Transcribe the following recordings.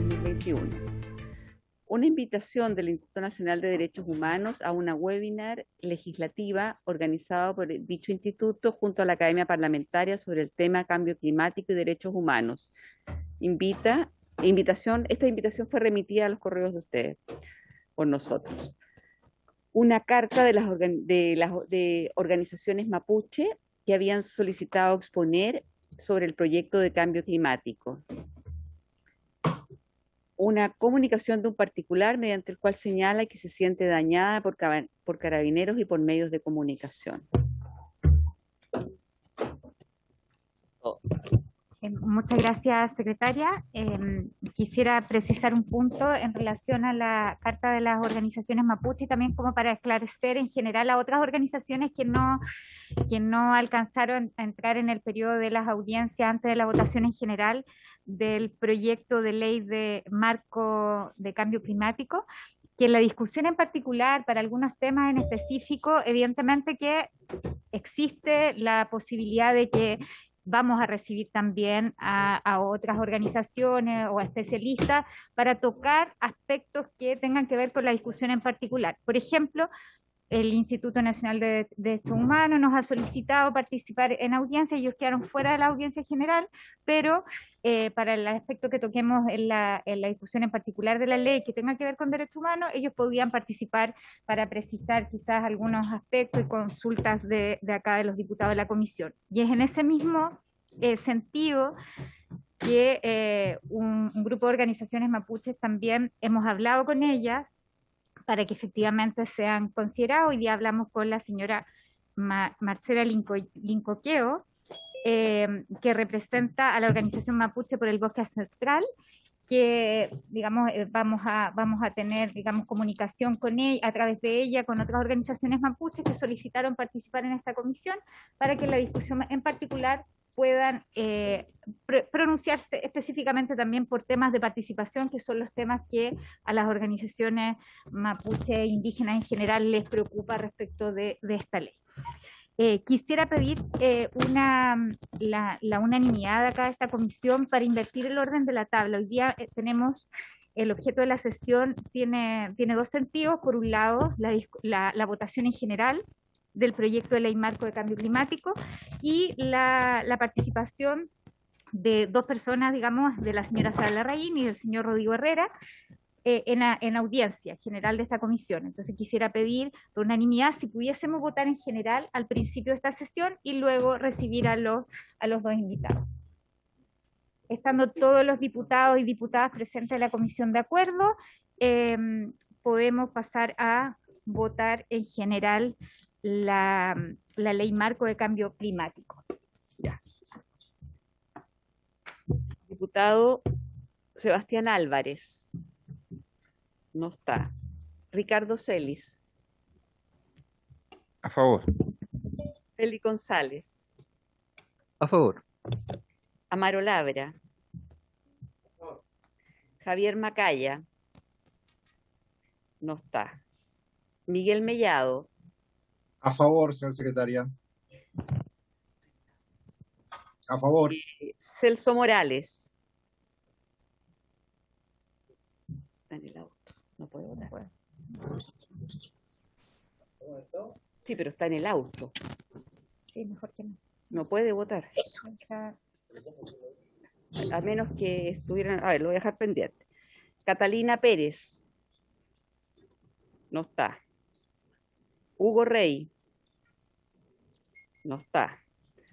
2021. Una invitación del Instituto Nacional de Derechos Humanos a una webinar legislativa organizado por dicho instituto junto a la Academia Parlamentaria sobre el tema Cambio Climático y Derechos Humanos. Esta invitación fue remitida a los correos de ustedes por nosotros. Una carta de organizaciones mapuche que habían solicitado exponer sobre el proyecto de cambio climático. Una comunicación de un particular mediante el cual señala que se siente dañada por carabineros y por medios de comunicación. Muchas gracias, secretaria. Quisiera precisar un punto en relación a la Carta de las Organizaciones Mapuche, y también como para esclarecer en general a otras organizaciones que no alcanzaron a entrar en el periodo de las audiencias antes de la votación en general del proyecto de ley de marco de cambio climático, que en la discusión en particular, para algunos temas en específico, evidentemente que existe la posibilidad de que vamos a recibir también a otras organizaciones o a especialistas para tocar aspectos que tengan que ver con la discusión en particular. Por ejemplo, el Instituto Nacional de Derechos Humanos nos ha solicitado participar en audiencia, ellos quedaron fuera de la audiencia general, pero para el aspecto que toquemos en la discusión en particular de la ley que tenga que ver con derechos humanos, ellos podían participar para precisar quizás algunos aspectos y consultas de acá de los diputados de la comisión. Y es en ese mismo sentido que un grupo de organizaciones mapuches también hemos hablado con ellas para que efectivamente sean considerados. Hoy día hablamos con la señora Marcela Lincoqueo, que representa a la organización Mapuche por el Bosque Ancestral, que digamos vamos a tener digamos comunicación con ella, a través de ella, con otras organizaciones mapuches que solicitaron participar en esta comisión para que la discusión en particular puedan pronunciarse específicamente también por temas de participación, que son los temas que a las organizaciones mapuche indígenas en general les preocupa respecto de esta ley. Quisiera pedir la unanimidad acá de esta comisión para invertir el orden de la tabla. Hoy día tenemos, el objeto de la sesión tiene dos sentidos. Por un lado, la votación en general del proyecto de ley marco de cambio climático y la participación de dos personas, digamos, de la señora Sara Larraín y del señor Rodrigo Herrera, en audiencia general de esta comisión. Entonces quisiera pedir por unanimidad si pudiésemos votar en general al principio de esta sesión y luego recibir a los dos invitados. Estando todos los diputados y diputadas presentes en la comisión de acuerdo, podemos pasar a votar en general la ley marco de cambio climático. Ya. Diputado Sebastián Álvarez. No está. Ricardo Celis. A favor. Félix González. A favor. Amaro Labra. Javier Macaya. No está. Miguel Mellado. A favor, señora secretaria. A favor. Celso Morales. Está en el auto. No puede votar. Sí, pero está en el auto. Sí, mejor que no. No puede votar. A menos que estuvieran... A ver, lo voy a dejar pendiente. Catalina Pérez. No está. Hugo Rey. No está.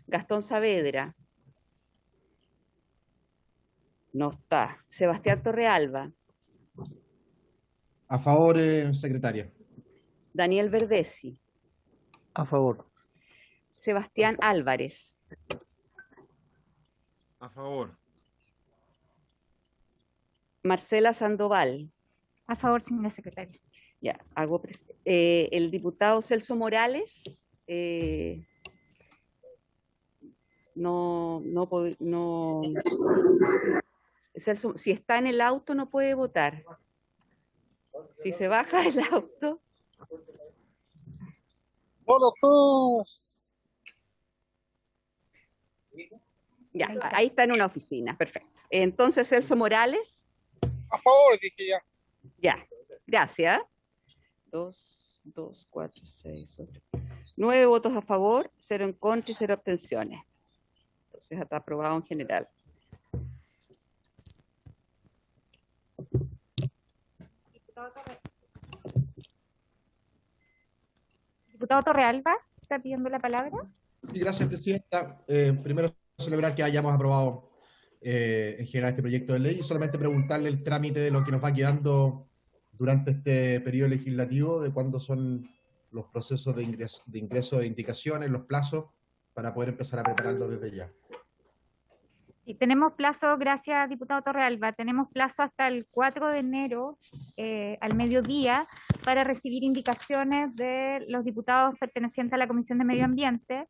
Gastón Saavedra. No está. Sebastián Torrealba. A favor, secretaria. Daniel Verdesi. A favor. Sebastián Álvarez. A favor. Marcela Sandoval. A favor, señora secretaria. Ya, el diputado Celso Morales no Celso, si está en el auto no puede votar. Si se baja del auto. Hola a todos. Ya, ahí está en una oficina, perfecto. Entonces Celso Morales A favor, dije ya. Ya, gracias. 2, 4, 6, 8. 9 votos a favor, 0 en contra y 0 abstenciones. Entonces está aprobado en general. Diputado Torrealba, ¿está pidiendo la palabra? Sí, gracias, Presidenta. Primero, celebrar que hayamos aprobado en general este proyecto de ley y solamente preguntarle el trámite de lo que nos va quedando durante este periodo legislativo, de cuándo son los procesos de ingreso de indicaciones, los plazos, para poder empezar a prepararlo desde ya. Sí, tenemos plazo, gracias, diputado Torrealba, tenemos plazo hasta el 4 de enero al mediodía para recibir indicaciones de los diputados pertenecientes a la Comisión de Medio Ambiente.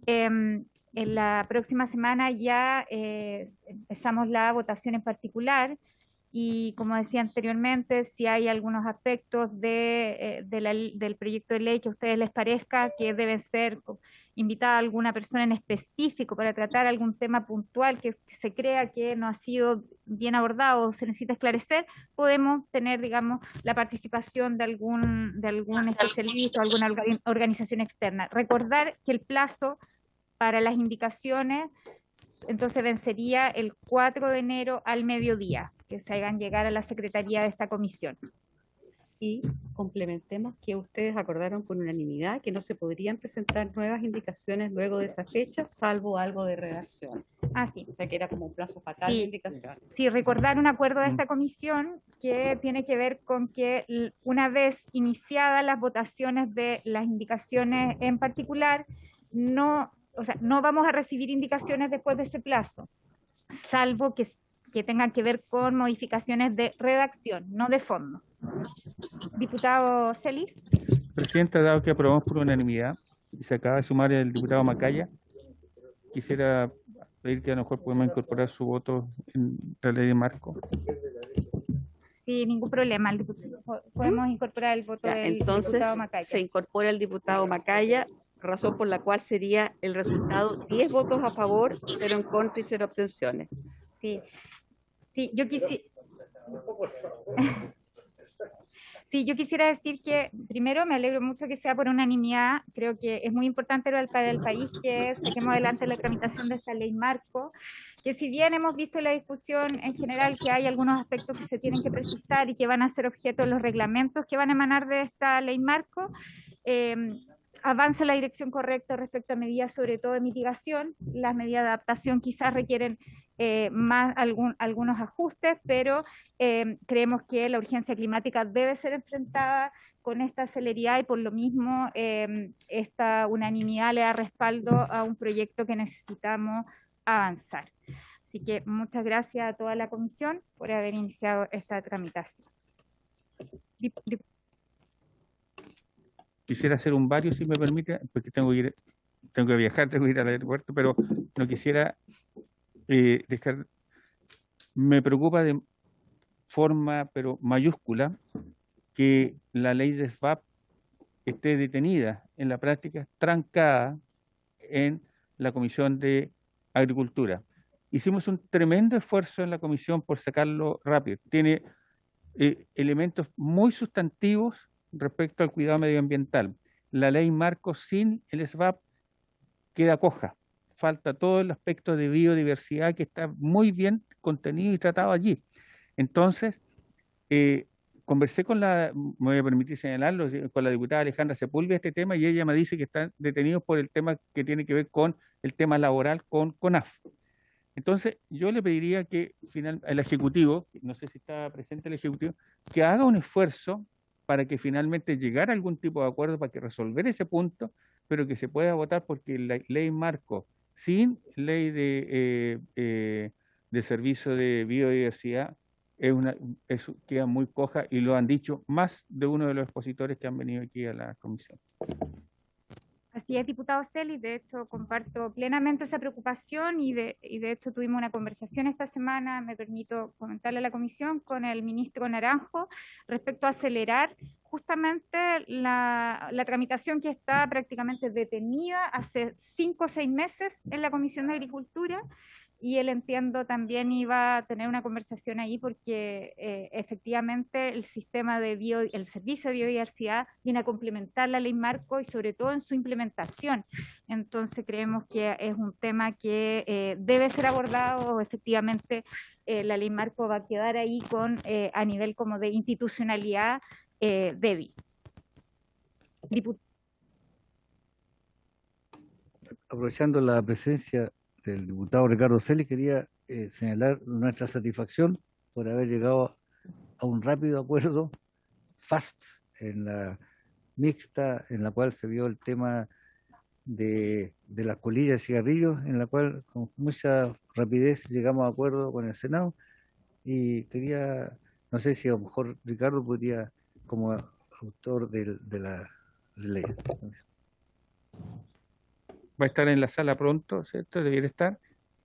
En la próxima semana ya empezamos la votación en particular y, como decía anteriormente, si hay algunos aspectos del proyecto de ley que a ustedes les parezca que deben ser invitada a alguna persona en específico para tratar algún tema puntual que se crea que no ha sido bien abordado o se necesita esclarecer, podemos tener, digamos, la participación de algún especialista o alguna organización externa. Recordar que el plazo para las indicaciones entonces vencería el 4 de enero al mediodía, que se hagan llegar a la secretaría de esta comisión. Y complementemos que ustedes acordaron por unanimidad que no se podrían presentar nuevas indicaciones luego de esa fecha, salvo algo de redacción. Ah, sí. O sea que era como un plazo fatal Sí, de indicaciones. sí, recordar un acuerdo de esta comisión que tiene que ver con que una vez iniciadas las votaciones de las indicaciones en particular, no vamos a recibir indicaciones después de ese plazo, salvo que tengan que ver con modificaciones de redacción, no de fondo. Diputado Celis. Presidenta, dado que aprobamos por unanimidad y se acaba de sumar el diputado Macaya, quisiera pedir que a lo mejor podemos incorporar su voto en la ley de marco. Sin ningún problema, podemos incorporar el voto del diputado Macaya. Se incorpora el diputado Macaya, razón por la cual sería el resultado 10 votos a favor, 0 en contra y 0 abstenciones. Sí, sí, yo quisiera decir que, primero, me alegro mucho que sea por unanimidad. Creo que es muy importante para el país que saquemos adelante la tramitación de esta ley marco, que si bien hemos visto en la discusión en general que hay algunos aspectos que se tienen que precisar y que van a ser objeto de los reglamentos que van a emanar de esta ley marco, avanza en la dirección correcta respecto a medidas, sobre todo de mitigación. Las medidas de adaptación quizás requieren algunos ajustes, pero creemos que la urgencia climática debe ser enfrentada con esta celeridad y por lo mismo esta unanimidad le da respaldo a un proyecto que necesitamos avanzar. Así que muchas gracias a toda la comisión por haber iniciado esta tramitación. Quisiera hacer un varios, si me permite, porque tengo que viajar, tengo que ir al aeropuerto, pero no quisiera dejar. Me preocupa de forma, pero mayúscula, que la ley de SVAP esté detenida en la práctica, trancada en la Comisión de Agricultura. Hicimos un tremendo esfuerzo en la comisión por sacarlo rápido. Tiene elementos muy sustantivos respecto al cuidado medioambiental. La ley marco sin el SVAP queda coja. Falta todo el aspecto de biodiversidad que está muy bien contenido y tratado allí. Entonces, conversé me voy a permitir señalarlo, con la diputada Alejandra Sepúlveda este tema, y ella me dice que están detenidos por el tema que tiene que ver con el tema laboral con CONAF. Entonces, yo le pediría que el Ejecutivo, no sé si está presente el Ejecutivo, que haga un esfuerzo para que finalmente llegara a algún tipo de acuerdo para que resolver ese punto, pero que se pueda votar, porque la ley marco sin ley de servicio de biodiversidad queda muy coja, y lo han dicho más de uno de los expositores que han venido aquí a la comisión. Así es, diputado Celis, de hecho comparto plenamente esa preocupación y de hecho tuvimos una conversación esta semana, me permito comentarle a la comisión, con el ministro Naranjo respecto a acelerar justamente la tramitación que está prácticamente detenida hace 5 o 6 meses en la Comisión de Agricultura, y él, entiendo, también iba a tener una conversación ahí porque efectivamente el sistema el servicio de biodiversidad viene a complementar la ley marco y sobre todo en su implementación. Entonces creemos que es un tema que debe ser abordado. Efectivamente, la ley marco va a quedar ahí a nivel como de institucionalidad débil. Aprovechando la presencia del diputado Ricardo Celi, quería señalar nuestra satisfacción por haber llegado a un rápido acuerdo, fast, en la mixta, en la cual se vio el tema de las colillas de cigarrillos, en la cual con mucha rapidez llegamos a acuerdo con el Senado, y quería, no sé si a lo mejor Ricardo podría, como autor de la ley. Va a estar en la sala pronto, ¿cierto? Debería estar.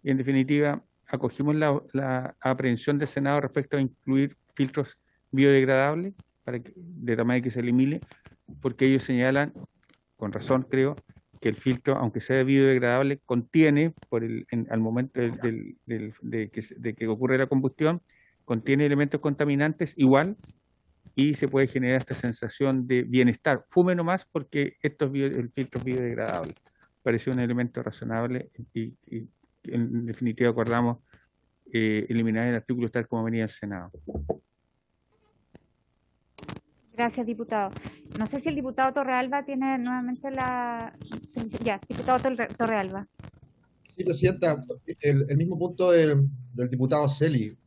Y en definitiva, acogimos la aprehensión del Senado respecto a incluir filtros biodegradables, de tal manera que se elimine, porque ellos señalan, con razón creo, que el filtro, aunque sea biodegradable, contiene, al momento de que ocurre la combustión, contiene elementos contaminantes igual, y se puede generar esta sensación de bienestar. Fume nomás porque el filtro es biodegradable. Pareció un elemento razonable y en definitiva acordamos eliminar el artículo tal como venía el Senado. Gracias, diputado. No sé si el diputado Torrealba tiene nuevamente diputado Torrealba. Sí, Presidenta, el mismo punto del diputado Celi.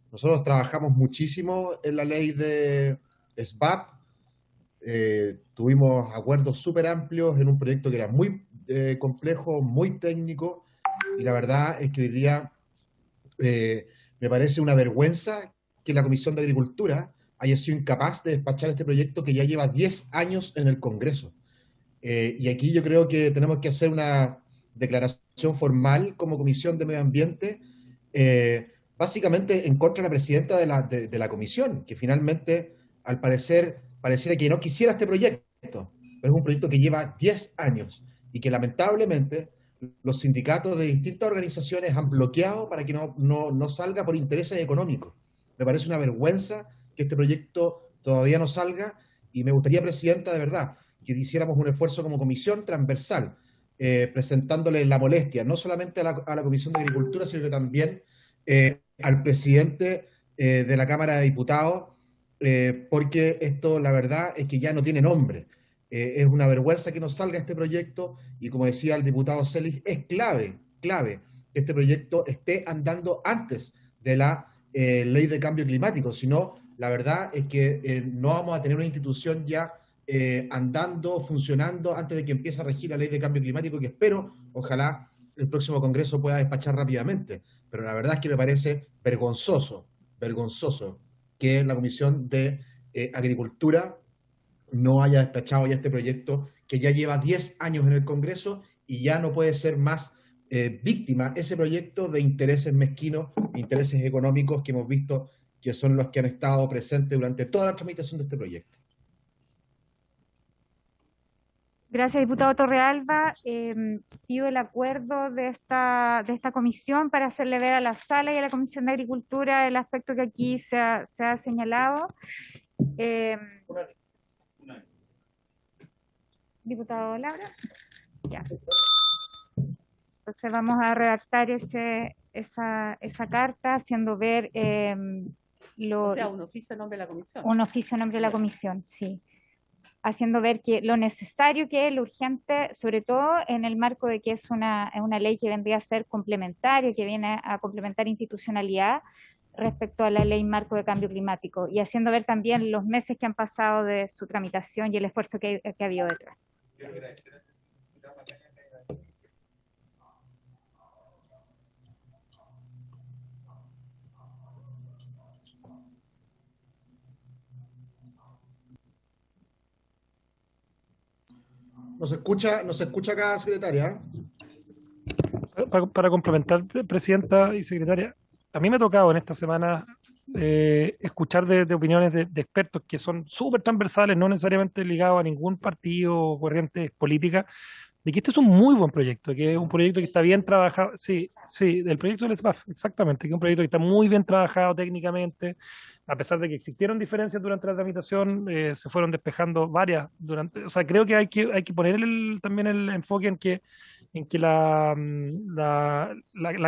Nosotros trabajamos muchísimo en la ley de SBAP. Tuvimos acuerdos súper amplios en un proyecto que era muy complejo, muy técnico, y la verdad es que hoy día me parece una vergüenza que la Comisión de Agricultura haya sido incapaz de despachar este proyecto que ya lleva 10 años en el Congreso. Y aquí yo creo que tenemos que hacer una declaración formal como Comisión de Medio Ambiente, básicamente en contra de la presidenta de la comisión, que finalmente, al parecer, pareciera que no quisiera este proyecto, pero es un proyecto que lleva 10 años y que lamentablemente los sindicatos de distintas organizaciones han bloqueado para que no salga por intereses económicos. Me parece una vergüenza que este proyecto todavía no salga, y me gustaría, Presidenta, de verdad, que hiciéramos un esfuerzo como comisión transversal, presentándole la molestia, no solamente a la Comisión de Agricultura, sino que también al presidente de la Cámara de Diputados, porque esto, la verdad, es que ya no tiene nombre. Es una vergüenza que no salga este proyecto, y como decía el diputado Celis, es clave que este proyecto esté andando antes de la ley de cambio climático. Si no, la verdad es que no vamos a tener una institución ya andando, funcionando, antes de que empiece a regir la ley de cambio climático, que espero, ojalá, el próximo Congreso pueda despachar rápidamente. Pero la verdad es que me parece vergonzoso que la Comisión de Agricultura no haya despachado ya este proyecto, que ya lleva 10 años en el Congreso, y ya no puede ser más víctima ese proyecto de intereses mezquinos, intereses económicos que hemos visto que son los que han estado presentes durante toda la tramitación de este proyecto. Gracias, diputado Torrealba. Pido el acuerdo de esta comisión para hacerle ver a la sala y a la Comisión de Agricultura el aspecto que aquí se ha señalado. Diputado Laura. Ya. Entonces vamos a redactar esa carta haciendo ver o sea, un oficio en nombre de la comisión. Un oficio en nombre de la comisión, sí. Haciendo ver que lo necesario que es, lo urgente, sobre todo en el marco de que es una ley que vendría a ser complementaria, que viene a complementar institucionalidad respecto a la ley marco de cambio climático, y haciendo ver también los meses que han pasado de su tramitación y el esfuerzo que ha habido detrás. ¿Nos escucha acá, secretaria? Para complementar, Presidenta y Secretaria, a mí me ha tocado en esta semana escuchar de opiniones de expertos que son súper transversales, no necesariamente ligados a ningún partido o corriente política, de que este es un muy buen proyecto, que es un proyecto que está bien trabajado, sí, sí, del proyecto del SBAF, exactamente, que es un proyecto que está muy bien trabajado técnicamente, a pesar de que existieron diferencias durante la tramitación, se fueron despejando varias durante, o sea, creo que hay que poner también el enfoque en que la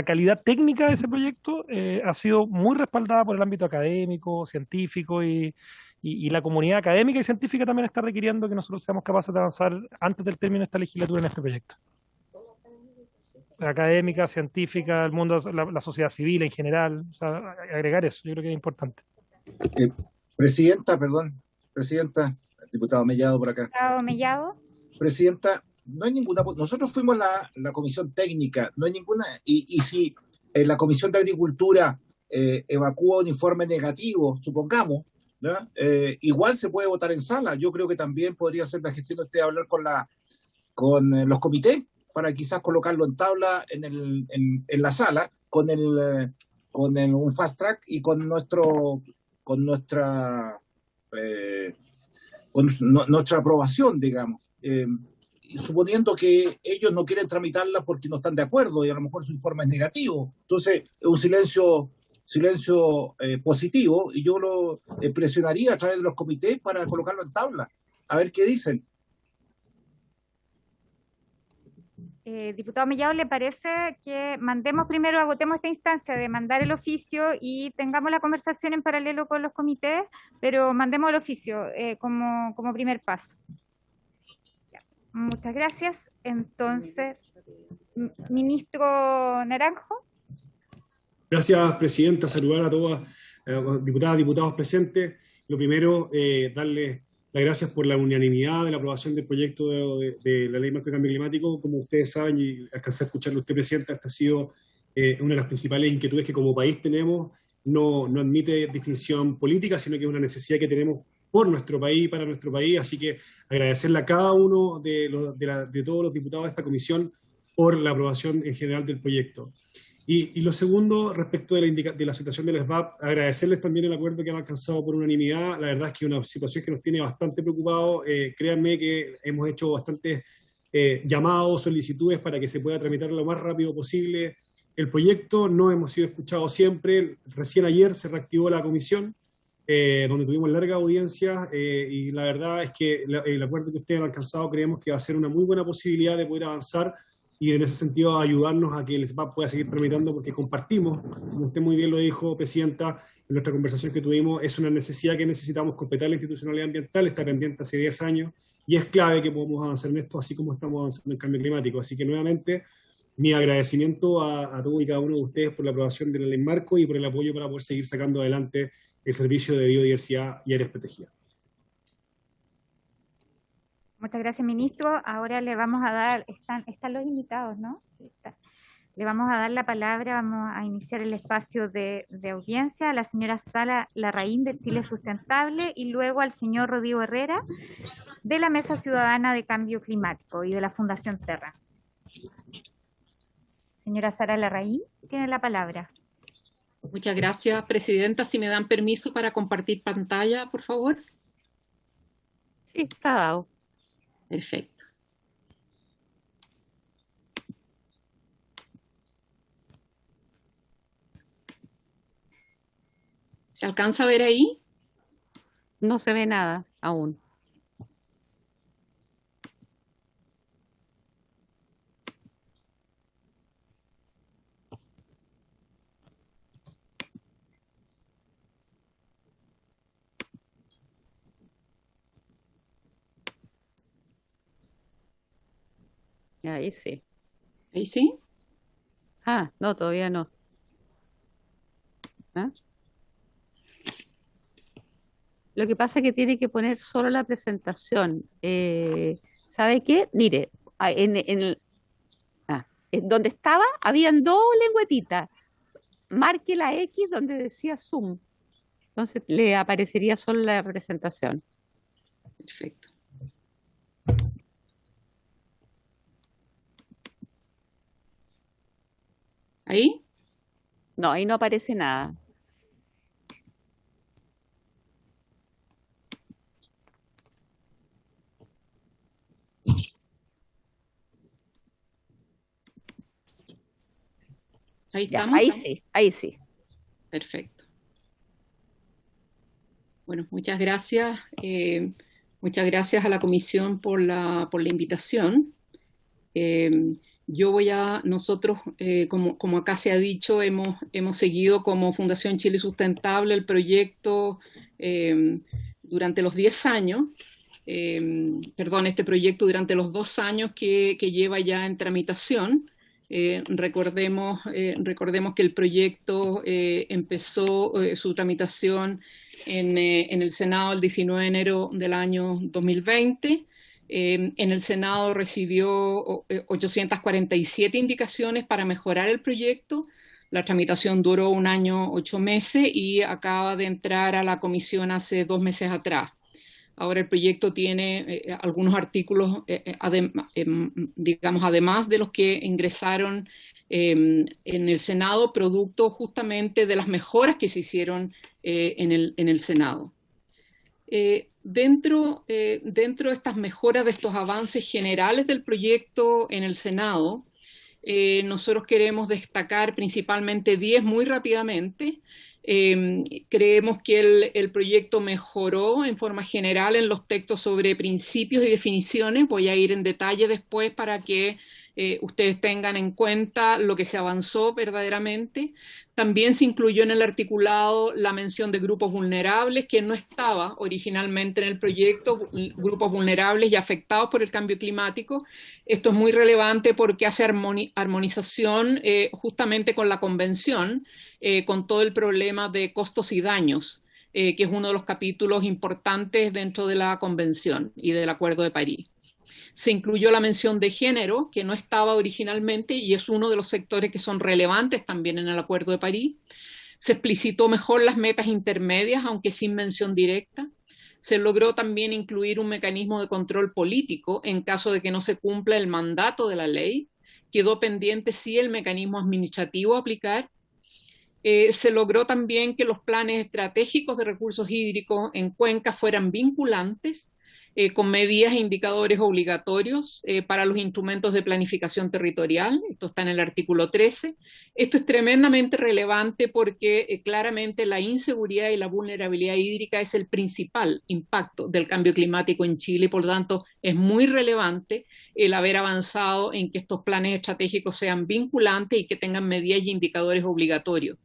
calidad técnica de ese proyecto ha sido muy respaldada por el ámbito académico, científico y la comunidad académica y científica también está requiriendo que nosotros seamos capaces de avanzar antes del término de esta legislatura en este proyecto. La académica, científica, el mundo, la sociedad civil en general, o sea, agregar eso, yo creo que es importante. Presidenta, perdón, presidenta, el diputado Mellado por acá. Diputado Mellado. Presidenta, no hay ninguna, nosotros fuimos la comisión técnica, no hay ninguna, y si la Comisión de Agricultura evacúa un informe negativo, supongamos, ¿no? Igual se puede votar en sala. Yo creo que también podría ser la gestión de usted hablar con los comités para quizás colocarlo en tabla en la sala con un fast track y con nuestra aprobación, digamos. Suponiendo que ellos no quieren tramitarla porque no están de acuerdo y a lo mejor su informe es negativo. Entonces, un silencio positivo, y yo lo presionaría a través de los comités para colocarlo en tabla, a ver qué dicen. Diputado Mellado, ¿le parece que mandemos primero, agotemos esta instancia de mandar el oficio y tengamos la conversación en paralelo con los comités, pero mandemos el oficio como primer paso? Ya. Muchas gracias. Entonces, ministro Naranjo. Gracias, presidenta. Saludar a todas diputadas, diputados presentes. Lo primero, darles las gracias por la unanimidad de la aprobación del proyecto de la Ley Marco de Cambio Climático. Como ustedes saben, y alcancé a escucharlo usted, presidenta, esta ha sido una de las principales inquietudes que como país tenemos. No admite distinción política, sino que es una necesidad que tenemos por nuestro país, para nuestro país. Así que agradecerle a cada uno de todos los diputados de esta comisión por la aprobación en general del proyecto. Y lo segundo, respecto de la situación del SBAP, agradecerles también el acuerdo que han alcanzado por unanimidad. La verdad es que es una situación que nos tiene bastante preocupados. Créanme que hemos hecho bastantes llamados, solicitudes para que se pueda tramitar lo más rápido posible el proyecto. No hemos sido escuchados siempre. Recién ayer se reactivó la comisión, donde tuvimos larga audiencia, y la verdad es que el acuerdo que ustedes han alcanzado creemos que va a ser una muy buena posibilidad de poder avanzar y en ese sentido ayudarnos a que el SBAP pueda seguir tramitando, porque compartimos, como usted muy bien lo dijo, presidenta, en nuestra conversación que tuvimos, es una necesidad que necesitamos completar la institucionalidad ambiental, está pendiente hace 10 años, y es clave que podamos avanzar en esto, así como estamos avanzando en el cambio climático. Así que nuevamente, mi agradecimiento a todos y cada uno de ustedes por la aprobación de la ley marco y por el apoyo para poder seguir sacando adelante el servicio de biodiversidad y áreas protegidas. Muchas gracias, ministro. Ahora le vamos a dar, están los invitados, ¿no? Sí, le vamos a dar la palabra, vamos a iniciar el espacio de audiencia a la señora Sara Larraín de Chile Sustentable y luego al señor Rodrigo Herrera de la Mesa Ciudadana de Cambio Climático y de la Fundación Terra. Señora Sara Larraín, tiene la palabra. Muchas gracias, presidenta. Si me dan permiso para compartir pantalla, por favor. Sí, está dado. Perfecto. ¿Se alcanza a ver ahí? No se ve nada aún. Ahí sí. ¿Ahí sí? Ah, no, todavía no. ¿Ah? Lo que pasa es que tiene que poner solo la presentación. ¿Sabe qué? Mire, en donde estaba, habían dos lengüetitas. Marque la X donde decía Zoom. Entonces le aparecería solo la presentación. Perfecto. ¿Ahí? No, ahí no aparece nada. ¿Ahí Ya, estamos? ahí sí, ahí sí. Perfecto. Bueno, muchas gracias. Muchas gracias a la comisión por la invitación. Nosotros, como acá se ha dicho, hemos seguido como Fundación Chile Sustentable el proyecto durante los 10 años, este proyecto durante los 2 años que lleva ya en tramitación. Recordemos que el proyecto empezó su tramitación en el Senado el 19 de enero del año 2020. En el Senado recibió 847 indicaciones para mejorar el proyecto. La tramitación duró 1 año, 8 meses y acaba de entrar a la comisión hace 2 meses atrás. Ahora el proyecto tiene algunos artículos, digamos, además de los que ingresaron en el Senado, producto justamente de las mejoras que se hicieron en el Senado. Dentro de estas mejoras, de estos avances generales del proyecto en el Senado, nosotros queremos destacar principalmente 10 muy rápidamente. Creemos que el proyecto mejoró en forma general en los textos sobre principios y definiciones. Voy a ir en detalle después para que ustedes tengan en cuenta lo que se avanzó verdaderamente. También se incluyó en el articulado la mención de grupos vulnerables, que no estaba originalmente en el proyecto, grupos vulnerables y afectados por el cambio climático. Esto es muy relevante porque hace armonización justamente con la Convención, con todo el problema de costos y daños, que es uno de los capítulos importantes dentro de la Convención y del Acuerdo de París. Se incluyó la mención de género, que no estaba originalmente y es uno de los sectores que son relevantes también en el Acuerdo de París. Se explicitó mejor las metas intermedias, aunque sin mención directa. Se logró también incluir un mecanismo de control político en caso de que no se cumpla el mandato de la ley. Quedó pendiente sí el mecanismo administrativo a aplicar. Se logró también que los planes estratégicos de recursos hídricos en cuencas fueran vinculantes, con medidas e indicadores obligatorios para los instrumentos de planificación territorial. Esto está en el artículo 13. Esto es tremendamente relevante porque claramente la inseguridad y la vulnerabilidad hídrica es el principal impacto del cambio climático en Chile, y por lo tanto es muy relevante el haber avanzado en que estos planes estratégicos sean vinculantes y que tengan medidas y indicadores obligatorios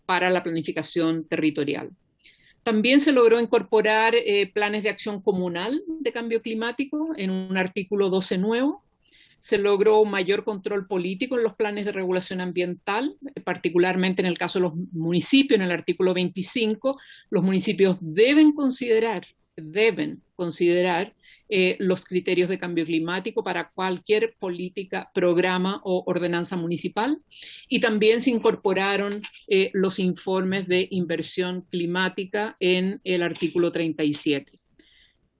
para la planificación territorial. También se logró incorporar planes de acción comunal de cambio climático en un artículo 12 nuevo. Se logró un mayor control político en los planes de regulación ambiental, particularmente en el caso de los municipios, en el artículo 25. Los municipios deben considerar los criterios de cambio climático para cualquier política, programa o ordenanza municipal, y también se incorporaron los informes de inversión climática en el artículo 37.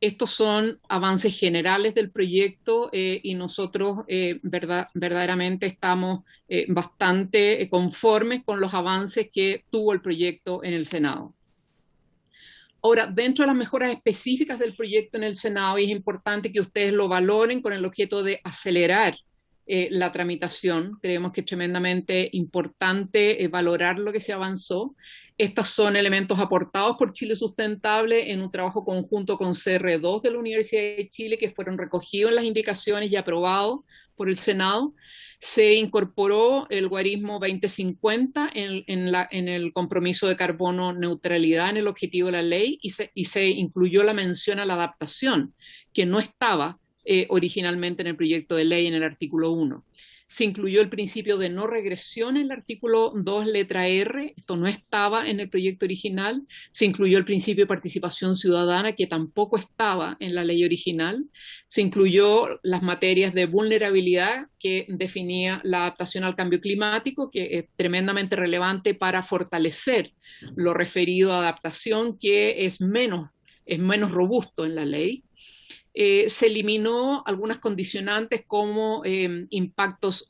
Estos son avances generales del proyecto y nosotros verdaderamente estamos bastante conformes con los avances que tuvo el proyecto en el Senado. Ahora, dentro de las mejoras específicas del proyecto en el Senado, y es importante que ustedes lo valoren con el objeto de acelerar la tramitación, creemos que es tremendamente importante valorar lo que se avanzó. Estos son elementos aportados por Chile Sustentable en un trabajo conjunto con CR2 de la Universidad de Chile, que fueron recogidos en las indicaciones y aprobados por el Senado. Se incorporó el guarismo 2050 en el compromiso de carbono neutralidad en el objetivo de la ley, y se incluyó la mención a la adaptación, que no estaba originalmente en el proyecto de ley en el artículo 1. Se incluyó el principio de no regresión en el artículo 2, letra R. Esto no estaba en el proyecto original. Se incluyó el principio de participación ciudadana, que tampoco estaba en la ley original. Se incluyó las materias de vulnerabilidad, que definía la adaptación al cambio climático, que es tremendamente relevante para fortalecer lo referido a adaptación, que es menos robusto en la ley. Se eliminó algunas condicionantes como impactos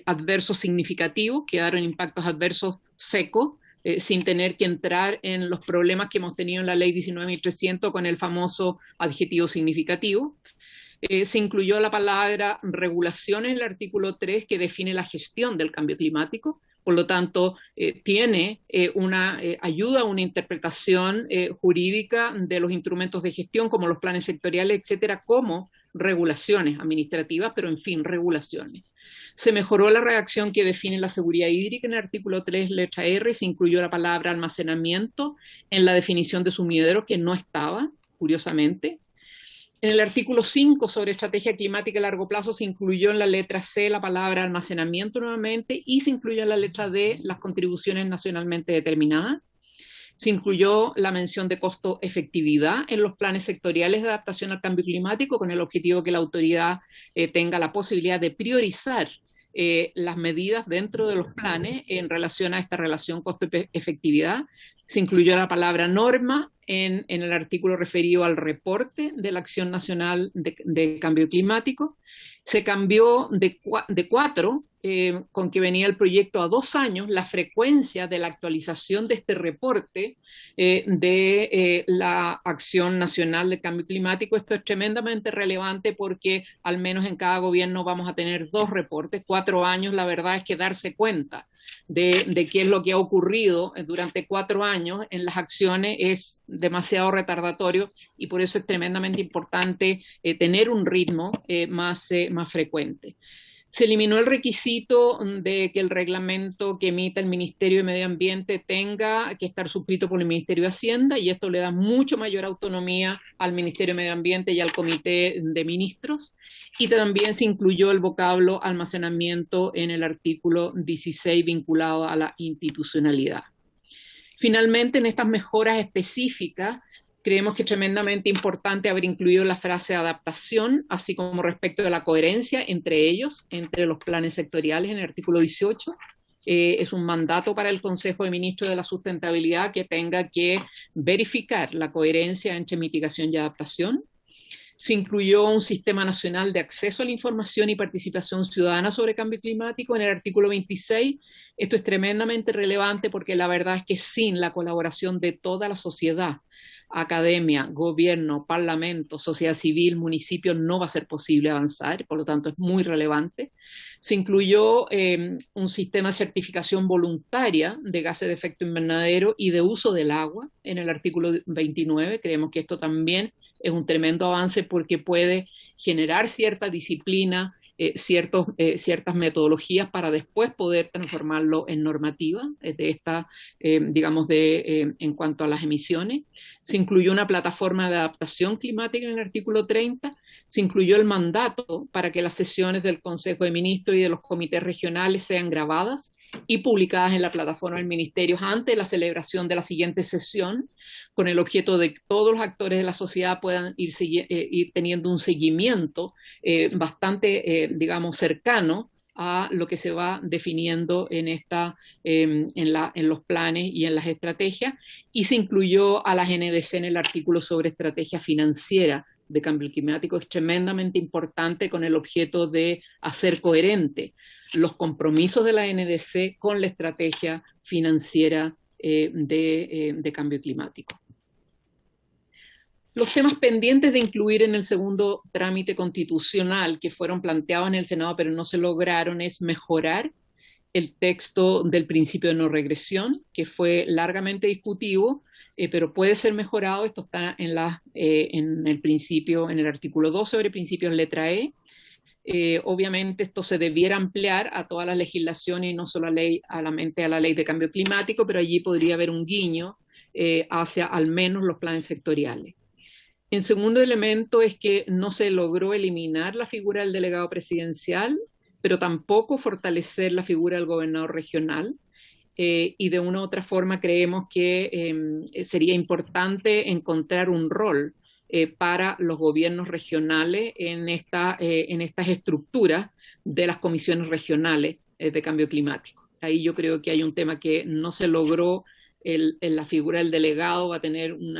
adversos significativos, quedaron impactos adversos secos, sin tener que entrar en los problemas que hemos tenido en la ley 19.300 con el famoso adjetivo significativo. Se incluyó la palabra regulación en el artículo 3 que define la gestión del cambio climático. Por lo tanto, ayuda a una interpretación jurídica de los instrumentos de gestión como los planes sectoriales, etcétera, como regulaciones administrativas, pero en fin, regulaciones. Se mejoró la redacción que define la seguridad hídrica en el artículo 3, letra R, se incluyó la palabra almacenamiento en la definición de sumidero, que no estaba, curiosamente. En el artículo 5 sobre estrategia climática a largo plazo se incluyó en la letra C la palabra almacenamiento nuevamente y se incluyó en la letra D las contribuciones nacionalmente determinadas. Se incluyó la mención de costo-efectividad en los planes sectoriales de adaptación al cambio climático con el objetivo de que la autoridad tenga la posibilidad de priorizar las medidas dentro de los planes en relación a esta relación costo-efectividad. Se incluyó la palabra norma en el artículo referido al reporte de la Acción Nacional de Cambio Climático. Se cambió de 4, con que venía el proyecto, a 2 años, la frecuencia de la actualización de este reporte de la Acción Nacional de Cambio Climático. Esto es tremendamente relevante porque al menos en cada gobierno vamos a tener 2 reportes. 4 años, la verdad es que darse cuenta de qué es lo que ha ocurrido durante 4 años en las acciones es demasiado retardatorio y por eso es tremendamente importante tener un ritmo más frecuente. Se eliminó el requisito de que el reglamento que emita el Ministerio de Medio Ambiente tenga que estar suscrito por el Ministerio de Hacienda y esto le da mucho mayor autonomía al Ministerio de Medio Ambiente y al Comité de Ministros. Y también se incluyó el vocablo almacenamiento en el artículo 16 vinculado a la institucionalidad. Finalmente, en estas mejoras específicas, creemos que es tremendamente importante haber incluido la frase adaptación, así como respecto de la coherencia entre ellos, entre los planes sectoriales en el artículo 18. Es un mandato para el Consejo de Ministros de la Sustentabilidad que tenga que verificar la coherencia entre mitigación y adaptación. Se incluyó un sistema nacional de acceso a la información y participación ciudadana sobre cambio climático en el artículo 26. Esto es tremendamente relevante porque la verdad es que sin la colaboración de toda la sociedad, academia, gobierno, parlamento, sociedad civil, municipios, no va a ser posible avanzar, por lo tanto es muy relevante. Se incluyó un sistema de certificación voluntaria de gases de efecto invernadero y de uso del agua en el artículo 29. Creemos que esto también es un tremendo avance porque puede generar cierta disciplina, ciertas metodologías para después poder transformarlo en normativa en cuanto a las emisiones. Se incluyó una plataforma de adaptación climática en el artículo 30. Se incluyó el mandato para que las sesiones del Consejo de Ministros y de los comités regionales sean grabadas y publicadas en la plataforma del Ministerio antes de la celebración de la siguiente sesión, con el objeto de que todos los actores de la sociedad puedan ir teniendo un seguimiento bastante, cercano a lo que se va definiendo en los planes y en las estrategias, y se incluyó a las NDC en el artículo sobre estrategia financiera de cambio climático. Es tremendamente importante con el objeto de hacer coherente los compromisos de la NDC con la estrategia financiera de cambio climático. Los temas pendientes de incluir en el segundo trámite constitucional que fueron planteados en el Senado pero no se lograron es mejorar el texto del principio de no regresión, que fue largamente discutido, pero puede ser mejorado. Esto está en el artículo 2 sobre principios letra E. Obviamente esto se debiera ampliar a toda la legislación y no solo a la ley de cambio climático, pero allí podría haber un guiño hacia al menos los planes sectoriales. El segundo elemento es que no se logró eliminar la figura del delegado presidencial, pero tampoco fortalecer la figura del gobernador regional. Y de una u otra forma creemos que sería importante encontrar un rol para los gobiernos regionales en estas estructuras de las comisiones regionales de cambio climático. Ahí yo creo que hay un tema que no se logró. La figura del delegado va a tener un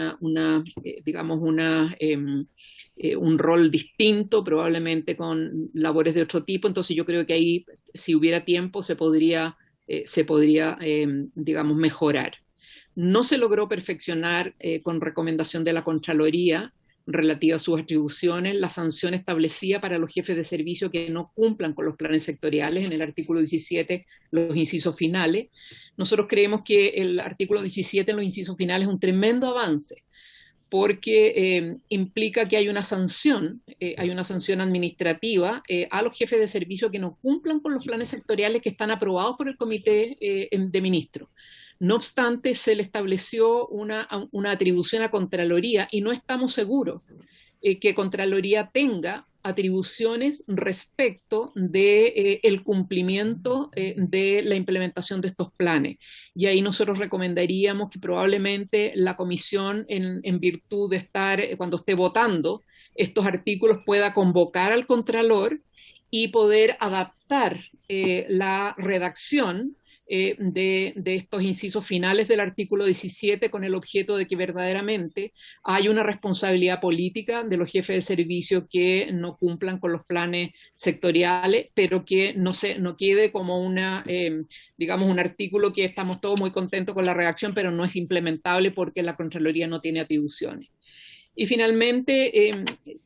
rol distinto, probablemente con labores de otro tipo. Entonces yo creo que ahí, si hubiera tiempo, se podría mejorar. No se logró perfeccionar con recomendación de la Contraloría relativa a sus atribuciones, la sanción establecida para los jefes de servicio que no cumplan con los planes sectoriales en el artículo 17, los incisos finales. Nosotros creemos que el artículo 17 en los incisos finales es un tremendo avance, porque implica que hay una sanción administrativa a los jefes de servicio que no cumplan con los planes sectoriales que están aprobados por el Comité de Ministros. No obstante, se le estableció una atribución a Contraloría y no estamos seguros que Contraloría tenga atribuciones respecto de el cumplimiento de la implementación de estos planes. Y ahí nosotros recomendaríamos que probablemente la comisión, en virtud de estar, cuando esté votando estos artículos, pueda convocar al Contralor y poder adaptar la redacción de estos incisos finales del artículo 17 con el objeto de que verdaderamente hay una responsabilidad política de los jefes de servicio que no cumplan con los planes sectoriales, pero que no quede como digamos, un artículo que estamos todos muy contentos con la redacción, pero no es implementable porque la Contraloría no tiene atribuciones. Y finalmente,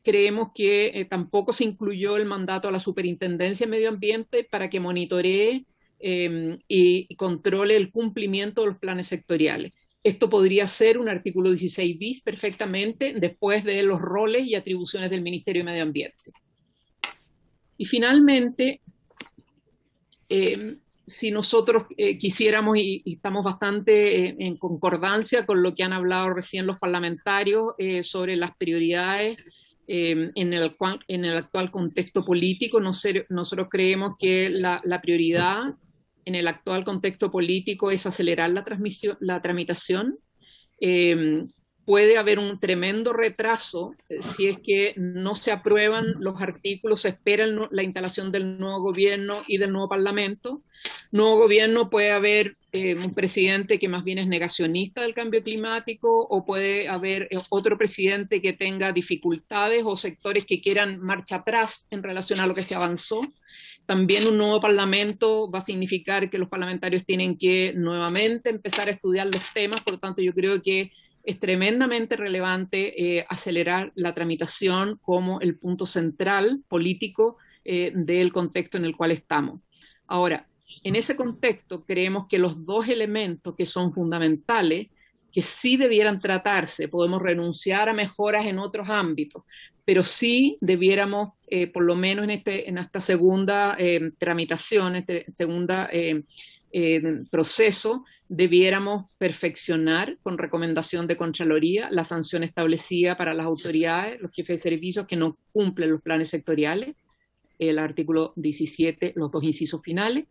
creemos que tampoco se incluyó el mandato a la Superintendencia de Medio Ambiente para que monitoree y controle el cumplimiento de los planes sectoriales. Esto podría ser un artículo 16 bis perfectamente después de los roles y atribuciones del Ministerio de Medio Ambiente. Y finalmente, si nosotros quisiéramos, y estamos bastante en concordancia con lo que han hablado recién los parlamentarios sobre las prioridades en el actual contexto político, nosotros creemos que la prioridad en el actual contexto político es acelerar la tramitación. Puede haber un tremendo retraso si es que no se aprueban los artículos, se espera la instalación del nuevo gobierno y del nuevo parlamento. Nuevo gobierno, puede haber un presidente que más bien es negacionista del cambio climático, o puede haber otro presidente que tenga dificultades o sectores que quieran marcha atrás en relación a lo que se avanzó. También un nuevo parlamento va a significar que los parlamentarios tienen que nuevamente empezar a estudiar los temas. Por lo tanto, yo creo que es tremendamente relevante acelerar la tramitación como el punto central político del contexto en el cual estamos. Ahora, en ese contexto creemos que los dos elementos que son fundamentales, que sí debieran tratarse, podemos renunciar a mejoras en otros ámbitos, pero sí debiéramos, por lo menos en esta segunda tramitación, este segunda proceso, debiéramos perfeccionar con recomendación de Contraloría la sanción establecida para las autoridades, los jefes de servicios que no cumplen los planes sectoriales, el artículo 17, los dos incisos finales.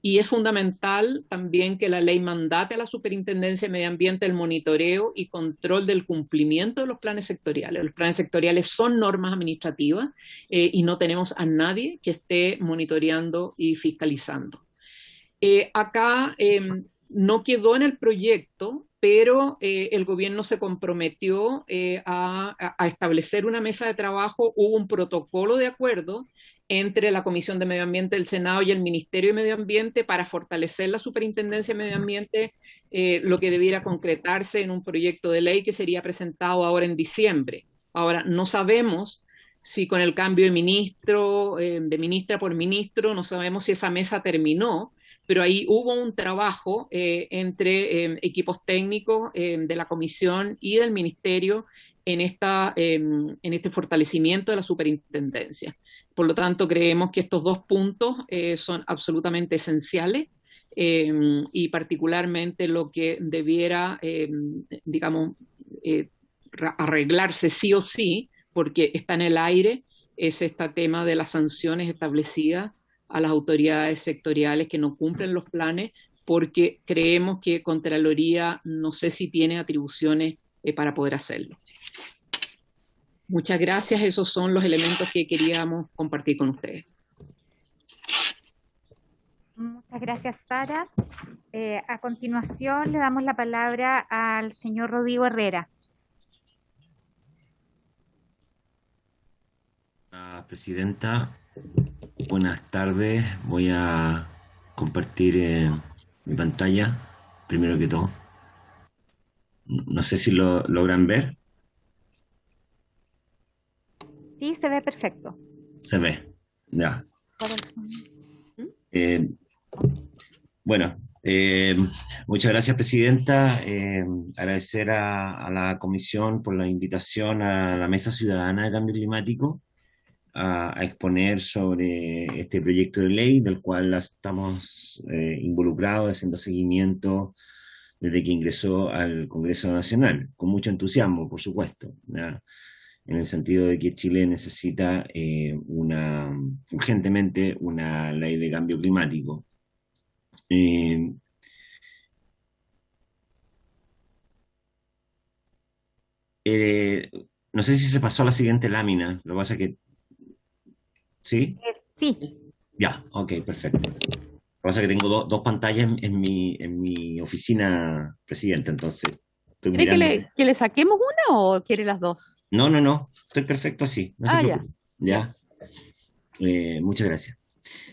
Y es fundamental también que la ley mandate a la Superintendencia de Medio Ambiente el monitoreo y control del cumplimiento de los planes sectoriales. Los planes sectoriales son normas administrativas y no tenemos a nadie que esté monitoreando y fiscalizando. Acá no quedó en el proyecto, pero el gobierno se comprometió a establecer una mesa de trabajo. Hubo un protocolo de acuerdo entre la Comisión de Medio Ambiente del Senado y el Ministerio de Medio Ambiente para fortalecer la Superintendencia de Medio Ambiente, lo que debiera concretarse en un proyecto de ley que sería presentado ahora en diciembre. Ahora, no sabemos si con el cambio de ministro, de ministra por ministro, no sabemos si esa mesa terminó, pero ahí hubo un trabajo entre equipos técnicos de la Comisión y del Ministerio en este fortalecimiento de la superintendencia. Por lo tanto, creemos que estos dos puntos son absolutamente esenciales y particularmente lo que debiera, digamos, arreglarse sí o sí, porque está en el aire, es este tema de las sanciones establecidas a las autoridades sectoriales que no cumplen los planes, porque creemos que Contraloría no sé si tiene atribuciones para poder hacerlo. Muchas gracias, esos son los elementos que queríamos compartir con ustedes. Muchas gracias, Sara. A continuación le damos la palabra al señor Rodrigo Herrera. Presidenta, buenas tardes. Voy a compartir mi pantalla, primero que todo. No sé si lo logran ver. Sí, se ve perfecto. Se ve, ya. Bueno, muchas gracias, Presidenta. Agradecer a la Comisión por la invitación a la Mesa Ciudadana de Cambio Climático a exponer sobre este proyecto de ley del cual estamos involucrados, haciendo seguimiento desde que ingresó al Congreso Nacional, con mucho entusiasmo, por supuesto, ¿ya? En el sentido de que Chile necesita urgentemente una ley de cambio climático. No sé si se pasó a la siguiente lámina, lo que pasa es que... ¿Sí? Sí. Ya, ok, perfecto. Lo que pasa es que tengo dos pantallas en mi oficina, Presidenta, entonces estoy ¿Quiere mirando... que le saquemos una o quiere las dos? No, estoy perfecto así, no se preocupe. Ya. Muchas gracias.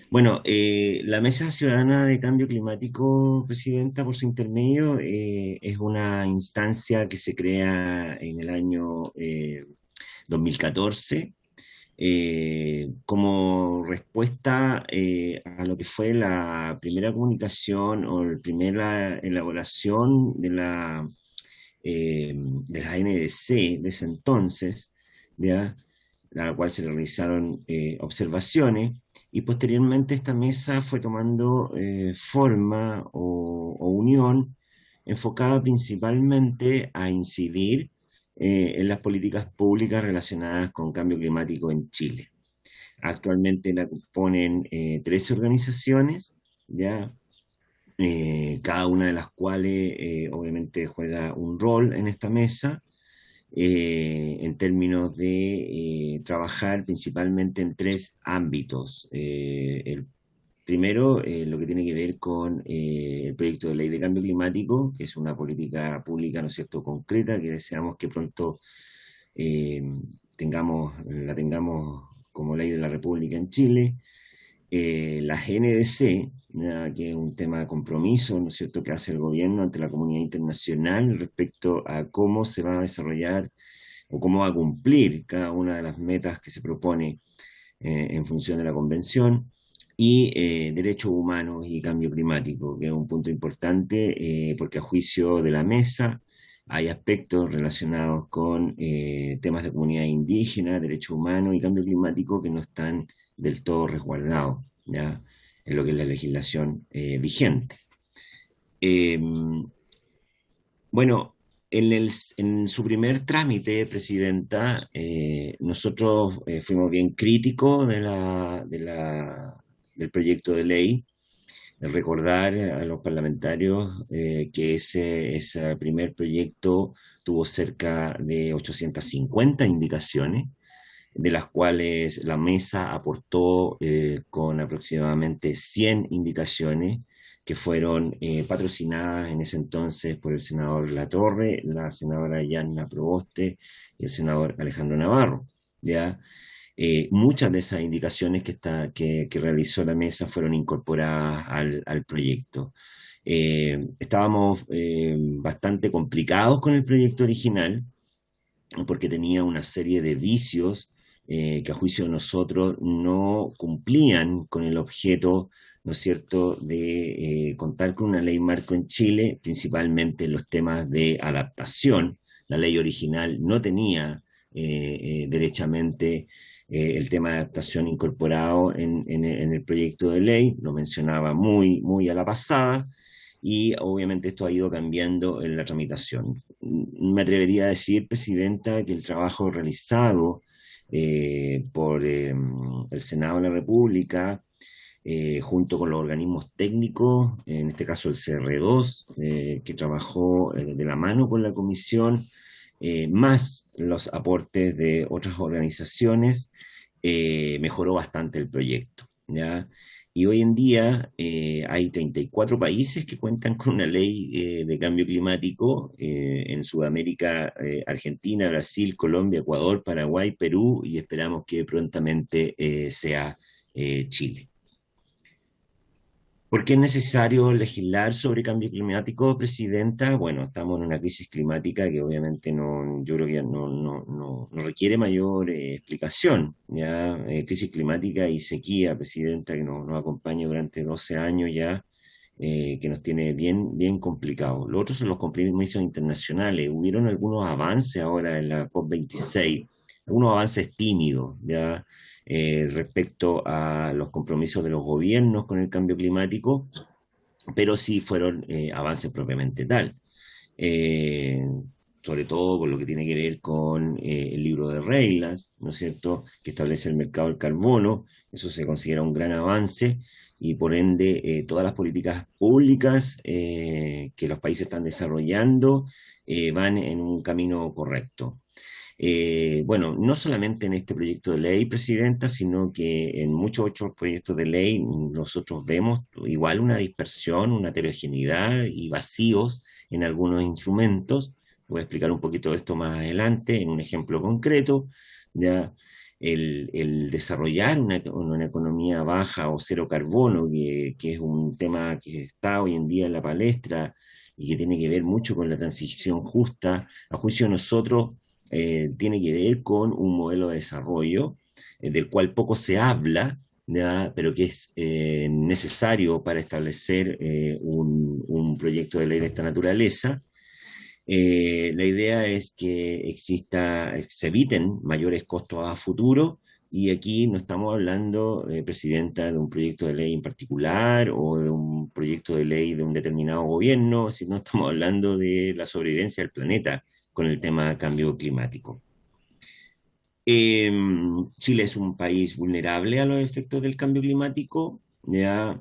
Bueno, la Mesa Ciudadana de Cambio Climático, Presidenta, por su intermedio, es una instancia que se crea en el año 2014 como respuesta a lo que fue la primera comunicación o la primera elaboración de la NDC de ese entonces, ¿ya? A la cual se realizaron observaciones, y posteriormente esta mesa fue tomando forma o unión enfocada principalmente a incidir en las políticas públicas relacionadas con cambio climático en Chile. Actualmente la componen 13 organizaciones, ¿ya? Cada una de las cuales obviamente juega un rol en esta mesa, en términos de trabajar principalmente en 3 ámbitos. El primero, lo que tiene que ver con el proyecto de ley de cambio climático, que es una política pública, ¿no es cierto?, concreta, que deseamos que pronto la tengamos como ley de la República en Chile. La GNDC, que es un tema de compromiso, ¿no es cierto?, que hace el gobierno ante la comunidad internacional respecto a cómo se va a desarrollar o cómo va a cumplir cada una de las metas que se propone en función de la Convención. Y derechos humanos y cambio climático, que es un punto importante porque a juicio de la mesa hay aspectos relacionados con temas de comunidad indígena, derechos humanos y cambio climático que no están del todo resguardados, ¿ya?, en lo que es la legislación vigente. Bueno, en su primer trámite, Presidenta, nosotros fuimos bien críticos del proyecto de ley. Recordar a los parlamentarios que ese primer proyecto tuvo cerca de 850 indicaciones, de las cuales la mesa aportó con aproximadamente 100 indicaciones que fueron patrocinadas en ese entonces por el senador Latorre, la senadora Yanna Proboste y el senador Alejandro Navarro, ¿ya? Muchas de esas indicaciones que realizó la mesa fueron incorporadas al proyecto. Estábamos bastante complicados con el proyecto original porque tenía una serie de vicios que a juicio de nosotros no cumplían con el objeto, ¿no es cierto?, de contar con una ley marco en Chile, principalmente en los temas de adaptación. La ley original no tenía derechamente el tema de adaptación incorporado en el proyecto de ley, lo mencionaba muy a la pasada, y obviamente esto ha ido cambiando en la tramitación. Me atrevería a decir, Presidenta, que el trabajo realizado por el Senado de la República, junto con los organismos técnicos, en este caso el CR2, que trabajó de la mano con la Comisión, más los aportes de otras organizaciones, mejoró bastante el proyecto, ¿ya? Y hoy en día hay 34 países que cuentan con una ley de cambio climático, en Sudamérica, Argentina, Brasil, Colombia, Ecuador, Paraguay, Perú, y esperamos que prontamente sea Chile. ¿Por qué es necesario legislar sobre cambio climático, Presidenta? Bueno, estamos en una crisis climática que obviamente no, yo creo que no requiere mayor explicación, ¿ya? Crisis climática y sequía, Presidenta, que nos acompaña durante 12 años ya, que nos tiene bien complicados. Los otros son los compromisos internacionales. Hubieron algunos avances ahora en la COP26, algunos avances tímidos, ¿ya? Respecto a los compromisos de los gobiernos con el cambio climático, pero sí fueron avances propiamente tal. Sobre todo por lo que tiene que ver con el libro de reglas, ¿no es cierto?, que establece el mercado del carbono. Eso se considera un gran avance y por ende todas las políticas públicas que los países están desarrollando van en un camino correcto. Bueno, no solamente en este proyecto de ley, Presidenta, sino que en muchos otros proyectos de ley nosotros vemos igual una dispersión, una heterogeneidad y vacíos en algunos instrumentos. Voy a explicar un poquito de esto más adelante en un ejemplo concreto. Ya el desarrollar una economía baja o cero carbono, que es un tema que está hoy en día en la palestra y que tiene que ver mucho con la transición justa, a juicio de nosotros, tiene que ver con un modelo de desarrollo del cual poco se habla, ¿ya? Pero que es necesario para establecer un proyecto de ley de esta naturaleza. La idea es que se eviten mayores costos a futuro, y aquí no estamos hablando, Presidenta, de un proyecto de ley en particular o de un proyecto de ley de un determinado gobierno, sino estamos hablando de la sobrevivencia del planeta con el tema del cambio climático. Chile es un país vulnerable a los efectos del cambio climático, ya.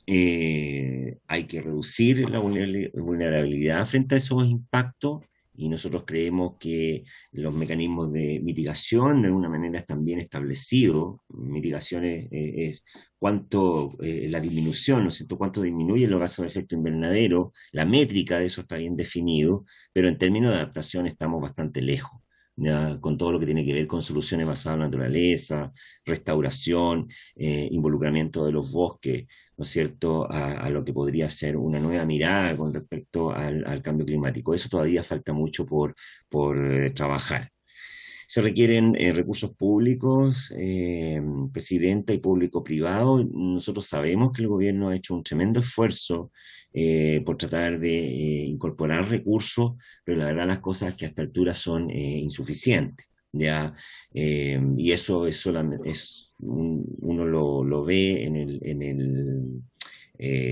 Hay que reducir la vulnerabilidad frente a esos impactos, y nosotros creemos que los mecanismos de mitigación de alguna manera están bien establecidos. Mitigación es cuánto, la disminución, ¿no es cierto?, cuánto disminuye los gases de efecto invernadero, la métrica de eso está bien definido, pero en términos de adaptación estamos bastante lejos, ¿ya? Con todo lo que tiene que ver con soluciones basadas en la naturaleza, restauración, involucramiento de los bosques, ¿no es cierto?, a lo que podría ser una nueva mirada con respecto al cambio climático. Eso todavía falta mucho por trabajar. Se requieren recursos públicos, Presidenta, y público-privado. Nosotros sabemos que el gobierno ha hecho un tremendo esfuerzo por tratar de incorporar recursos, pero la verdad las cosas es que a esta altura son insuficientes, ¿ya? Y eso es solamente, uno lo ve en el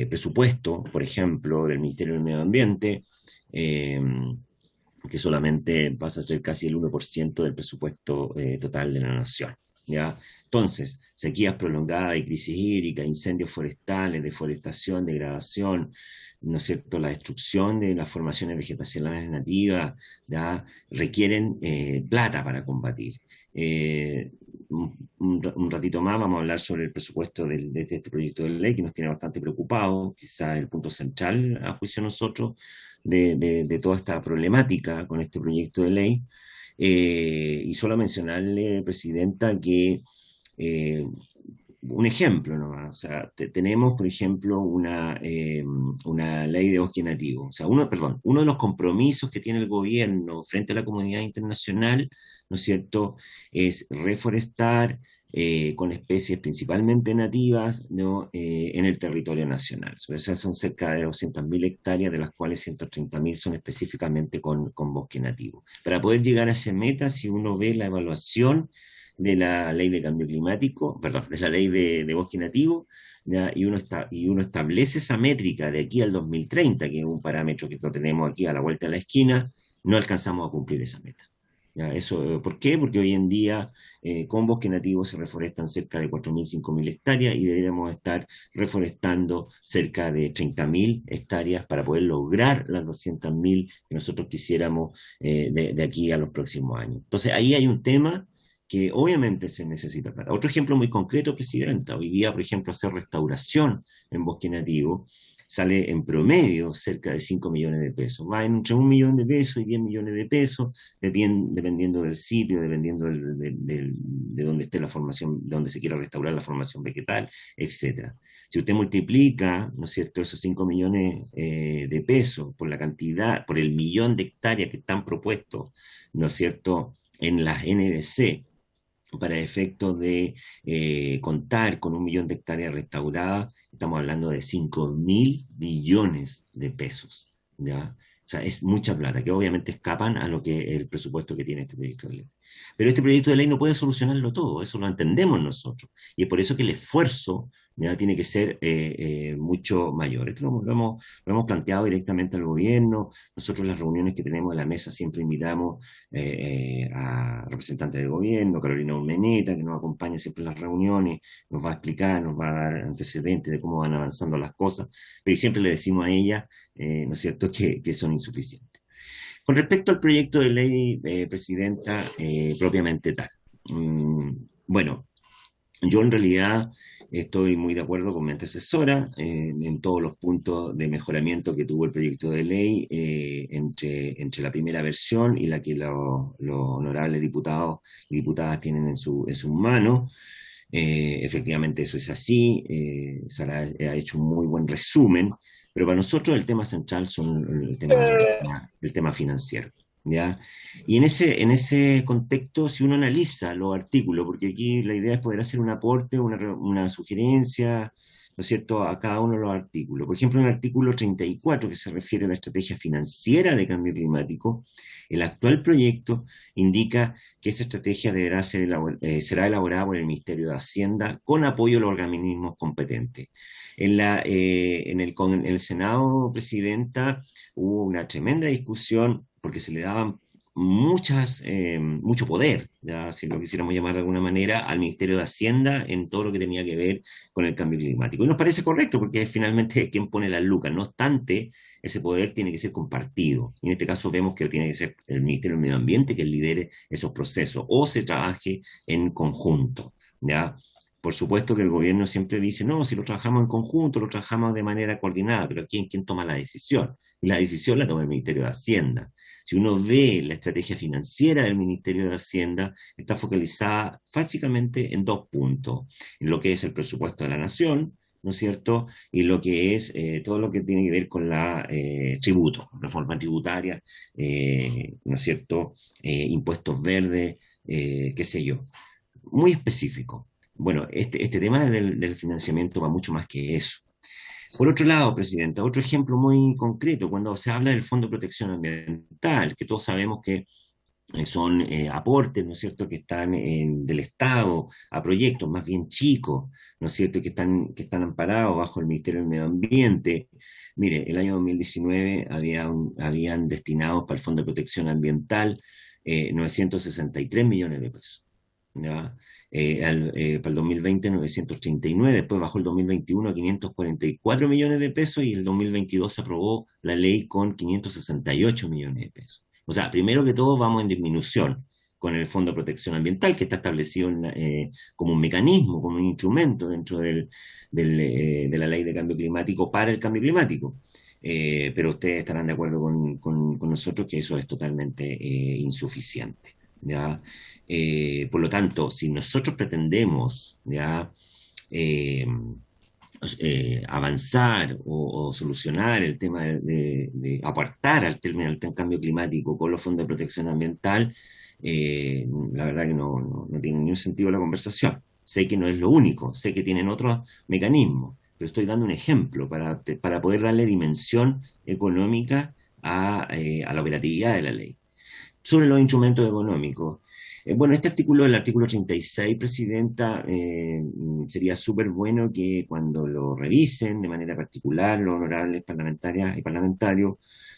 presupuesto, por ejemplo, del Ministerio del Medio Ambiente, que solamente pasa a ser casi el 1% del presupuesto total de la nación, ¿ya? Entonces, sequías prolongadas y crisis hídrica, incendios forestales, deforestación, degradación, ¿no es cierto?, la destrucción de las formaciones vegetacionales nativas, ¿ya?, requieren plata para combatir. Un ratito más vamos a hablar sobre el presupuesto de este proyecto de ley, que nos tiene bastante preocupados, quizás el punto central, a juicio de nosotros, de toda esta problemática con este proyecto de ley. Y solo mencionarle, Presidenta, que un ejemplo nomás, o sea, tenemos, por ejemplo, una ley de bosque nativo. O sea, uno de los compromisos que tiene el gobierno frente a la comunidad internacional, ¿no es cierto?, es reforestar con especies principalmente nativas, ¿no?, en el territorio nacional. Esas son cerca de 200.000 hectáreas, de las cuales 130.000 son específicamente con bosque nativo. Para poder llegar a esa meta, si uno ve la evaluación de la ley de cambio climático, de la ley de bosque nativo, ¿ya?, y uno establece esa métrica de aquí al 2030, que es un parámetro que lo tenemos aquí a la vuelta de la esquina, no alcanzamos a cumplir esa meta. ¿Ya? Eso, ¿por qué? Porque hoy en día con bosque nativo se reforestan cerca de 4.000, 5.000 hectáreas, y deberíamos estar reforestando cerca de 30.000 hectáreas para poder lograr las 200.000 que nosotros quisiéramos de aquí a los próximos años. Entonces ahí hay un tema que obviamente se necesita plata. Otro ejemplo muy concreto, Presidenta, hoy día, por ejemplo, hacer restauración en bosque nativo sale en promedio cerca de 5 millones de pesos. Va entre 1 millón de pesos y 10 millones de pesos, dependiendo del sitio, dependiendo de dónde esté la formación, de dónde se quiera restaurar la formación vegetal, etcétera. Si usted multiplica, ¿no es cierto?, esos 5 millones de pesos por la cantidad, por el millón de hectáreas que están propuestos, ¿no es cierto?, en las NDC, para efectos de contar con 1 millón de hectáreas restauradas, estamos hablando de 5.000 millones de pesos, ¿ya? O sea, es mucha plata, que obviamente escapan a lo que el presupuesto que tiene este proyecto de ley. Pero este proyecto de ley no puede solucionarlo todo, eso lo entendemos nosotros. Y es por eso que el esfuerzo, ¿ya?, tiene que ser mucho mayor. Esto lo hemos planteado directamente al gobierno. Nosotros en las reuniones que tenemos en la mesa siempre invitamos a representantes del gobierno, Carolina Urmeneta, que nos acompaña siempre en las reuniones, nos va a explicar, nos va a dar antecedentes de cómo van avanzando las cosas, pero siempre le decimos a ella, ¿no es cierto?, que son insuficientes. Con respecto al proyecto de ley, Presidenta, propiamente tal. Bueno, yo en realidad estoy muy de acuerdo con mi antecesora en todos los puntos de mejoramiento que tuvo el proyecto de ley entre la primera versión y la que los honorables diputados y diputadas tienen en sus manos. Efectivamente eso es así. Sara ha hecho un muy buen resumen, pero para nosotros el tema central son el tema financiero, ¿ya? Y en ese contexto, si uno analiza los artículos, porque aquí la idea es poder hacer un aporte, una sugerencia, ¿no es cierto?, a cada uno de los artículos. Por ejemplo, en el artículo 34, que se refiere a la estrategia financiera de cambio climático, el actual proyecto indica que esa estrategia será elaborada por el Ministerio de Hacienda con apoyo de los organismos competentes. En el Senado, Presidenta, hubo una tremenda discusión porque se le daban mucho poder, ya, si lo quisiéramos llamar de alguna manera, al Ministerio de Hacienda en todo lo que tenía que ver con el cambio climático. Y nos parece correcto porque es finalmente quien pone las lucas. No obstante, ese poder tiene que ser compartido. Y en este caso vemos que tiene que ser el Ministerio del Medio Ambiente que lidere esos procesos o se trabaje en conjunto, ¿ya? Por supuesto que el gobierno siempre dice, no, si lo trabajamos en conjunto, lo trabajamos de manera coordinada, pero ¿quién toma la decisión? Y la decisión la toma el Ministerio de Hacienda. Si uno ve la estrategia financiera del Ministerio de Hacienda, está focalizada básicamente en 2 puntos, en lo que es el presupuesto de la nación, ¿no es cierto?, y lo que es todo lo que tiene que ver con la tributo, reforma tributaria, ¿no es cierto?, impuestos verdes, qué sé yo, muy específico. Bueno, este tema del financiamiento va mucho más que eso. Por otro lado, Presidenta, otro ejemplo muy concreto, cuando se habla del Fondo de Protección Ambiental, que todos sabemos que son aportes, ¿no es cierto?, que están del Estado a proyectos más bien chicos, ¿no es cierto?, que están amparados bajo el Ministerio del Medio Ambiente. Mire, el año 2019 habían destinados para el Fondo de Protección Ambiental 963 millones de pesos, ¿ya? Para el 2020 939, después bajó el 2021 a 544 millones de pesos y el 2022 se aprobó la ley con 568 millones de pesos. O sea, primero que todo vamos en disminución con el Fondo de Protección Ambiental, que está establecido como un mecanismo, como un instrumento dentro de la ley de cambio climático para el cambio climático. Pero ustedes estarán de acuerdo con nosotros que eso es totalmente insuficiente, ¿ya? Por lo tanto, si nosotros pretendemos ya avanzar o solucionar el tema de apartar al término del cambio climático con los fondos de protección ambiental, la verdad que no tiene ningún sentido la conversación. Sé que no es lo único, sé que tienen otros mecanismos, pero estoy dando un ejemplo para poder darle dimensión económica a la operatividad de la ley. Sobre los instrumentos económicos, bueno, este artículo, el artículo 36, Presidenta, sería súper bueno que cuando lo revisen de manera particular los honorables parlamentarias y parlamentarios,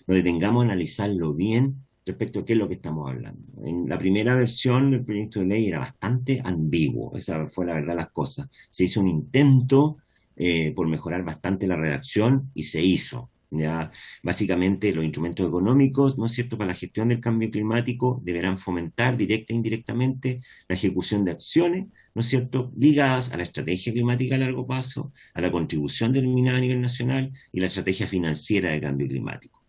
nos detengamos a analizarlo bien respecto a qué es lo que estamos hablando. En la primera versión del proyecto de ley era bastante ambiguo, esa fue la verdad las cosas. Se hizo un intento por mejorar bastante la redacción y se hizo, Ya, básicamente los instrumentos económicos, ¿no es cierto?, para la gestión del cambio climático deberán fomentar directa e indirectamente la ejecución de acciones, ¿no es cierto?, ligadas a la estrategia climática a largo plazo, a la contribución determinada a nivel nacional y la estrategia financiera de cambio climático.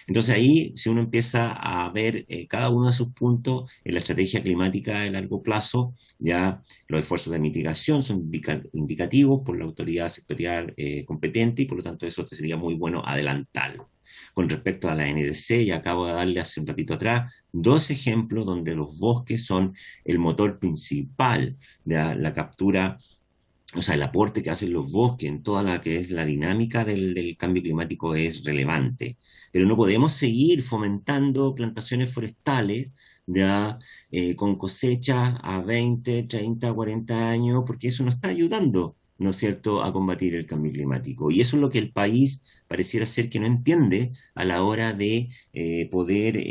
Entonces ahí, si uno empieza a ver cada uno de sus puntos en la estrategia climática de largo plazo, ya los esfuerzos de mitigación son indicativos por la autoridad sectorial competente y por lo tanto eso sería muy bueno adelantarlo. Con respecto a la NDC, ya acabo de darle hace un ratito atrás 2 ejemplos donde los bosques son el motor principal de la captura, o sea, el aporte que hacen los bosques en toda la que es la dinámica del cambio climático es relevante. Pero no podemos seguir fomentando plantaciones forestales ya, con cosechas a 20, 30, 40 años, porque eso no está ayudando, ¿no es cierto?, a combatir el cambio climático. Y eso es lo que el país pareciera ser que no entiende a la hora de poder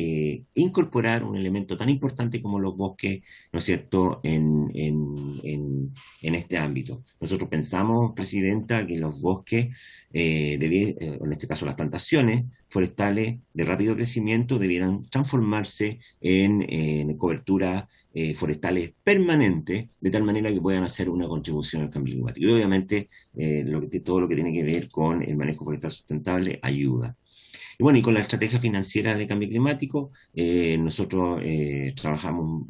incorporar un elemento tan importante como los bosques, ¿no es cierto?, en este ámbito. Nosotros pensamos, Presidenta, que los bosques, en este caso las plantaciones forestales de rápido crecimiento, debieran transformarse en cobertura forestales permanentes, de tal manera que puedan hacer una contribución al cambio climático. Y obviamente todo lo que tiene que ver con el manejo forestal sustentable ayuda. Y bueno, y con la estrategia financiera de cambio climático, nosotros trabajamos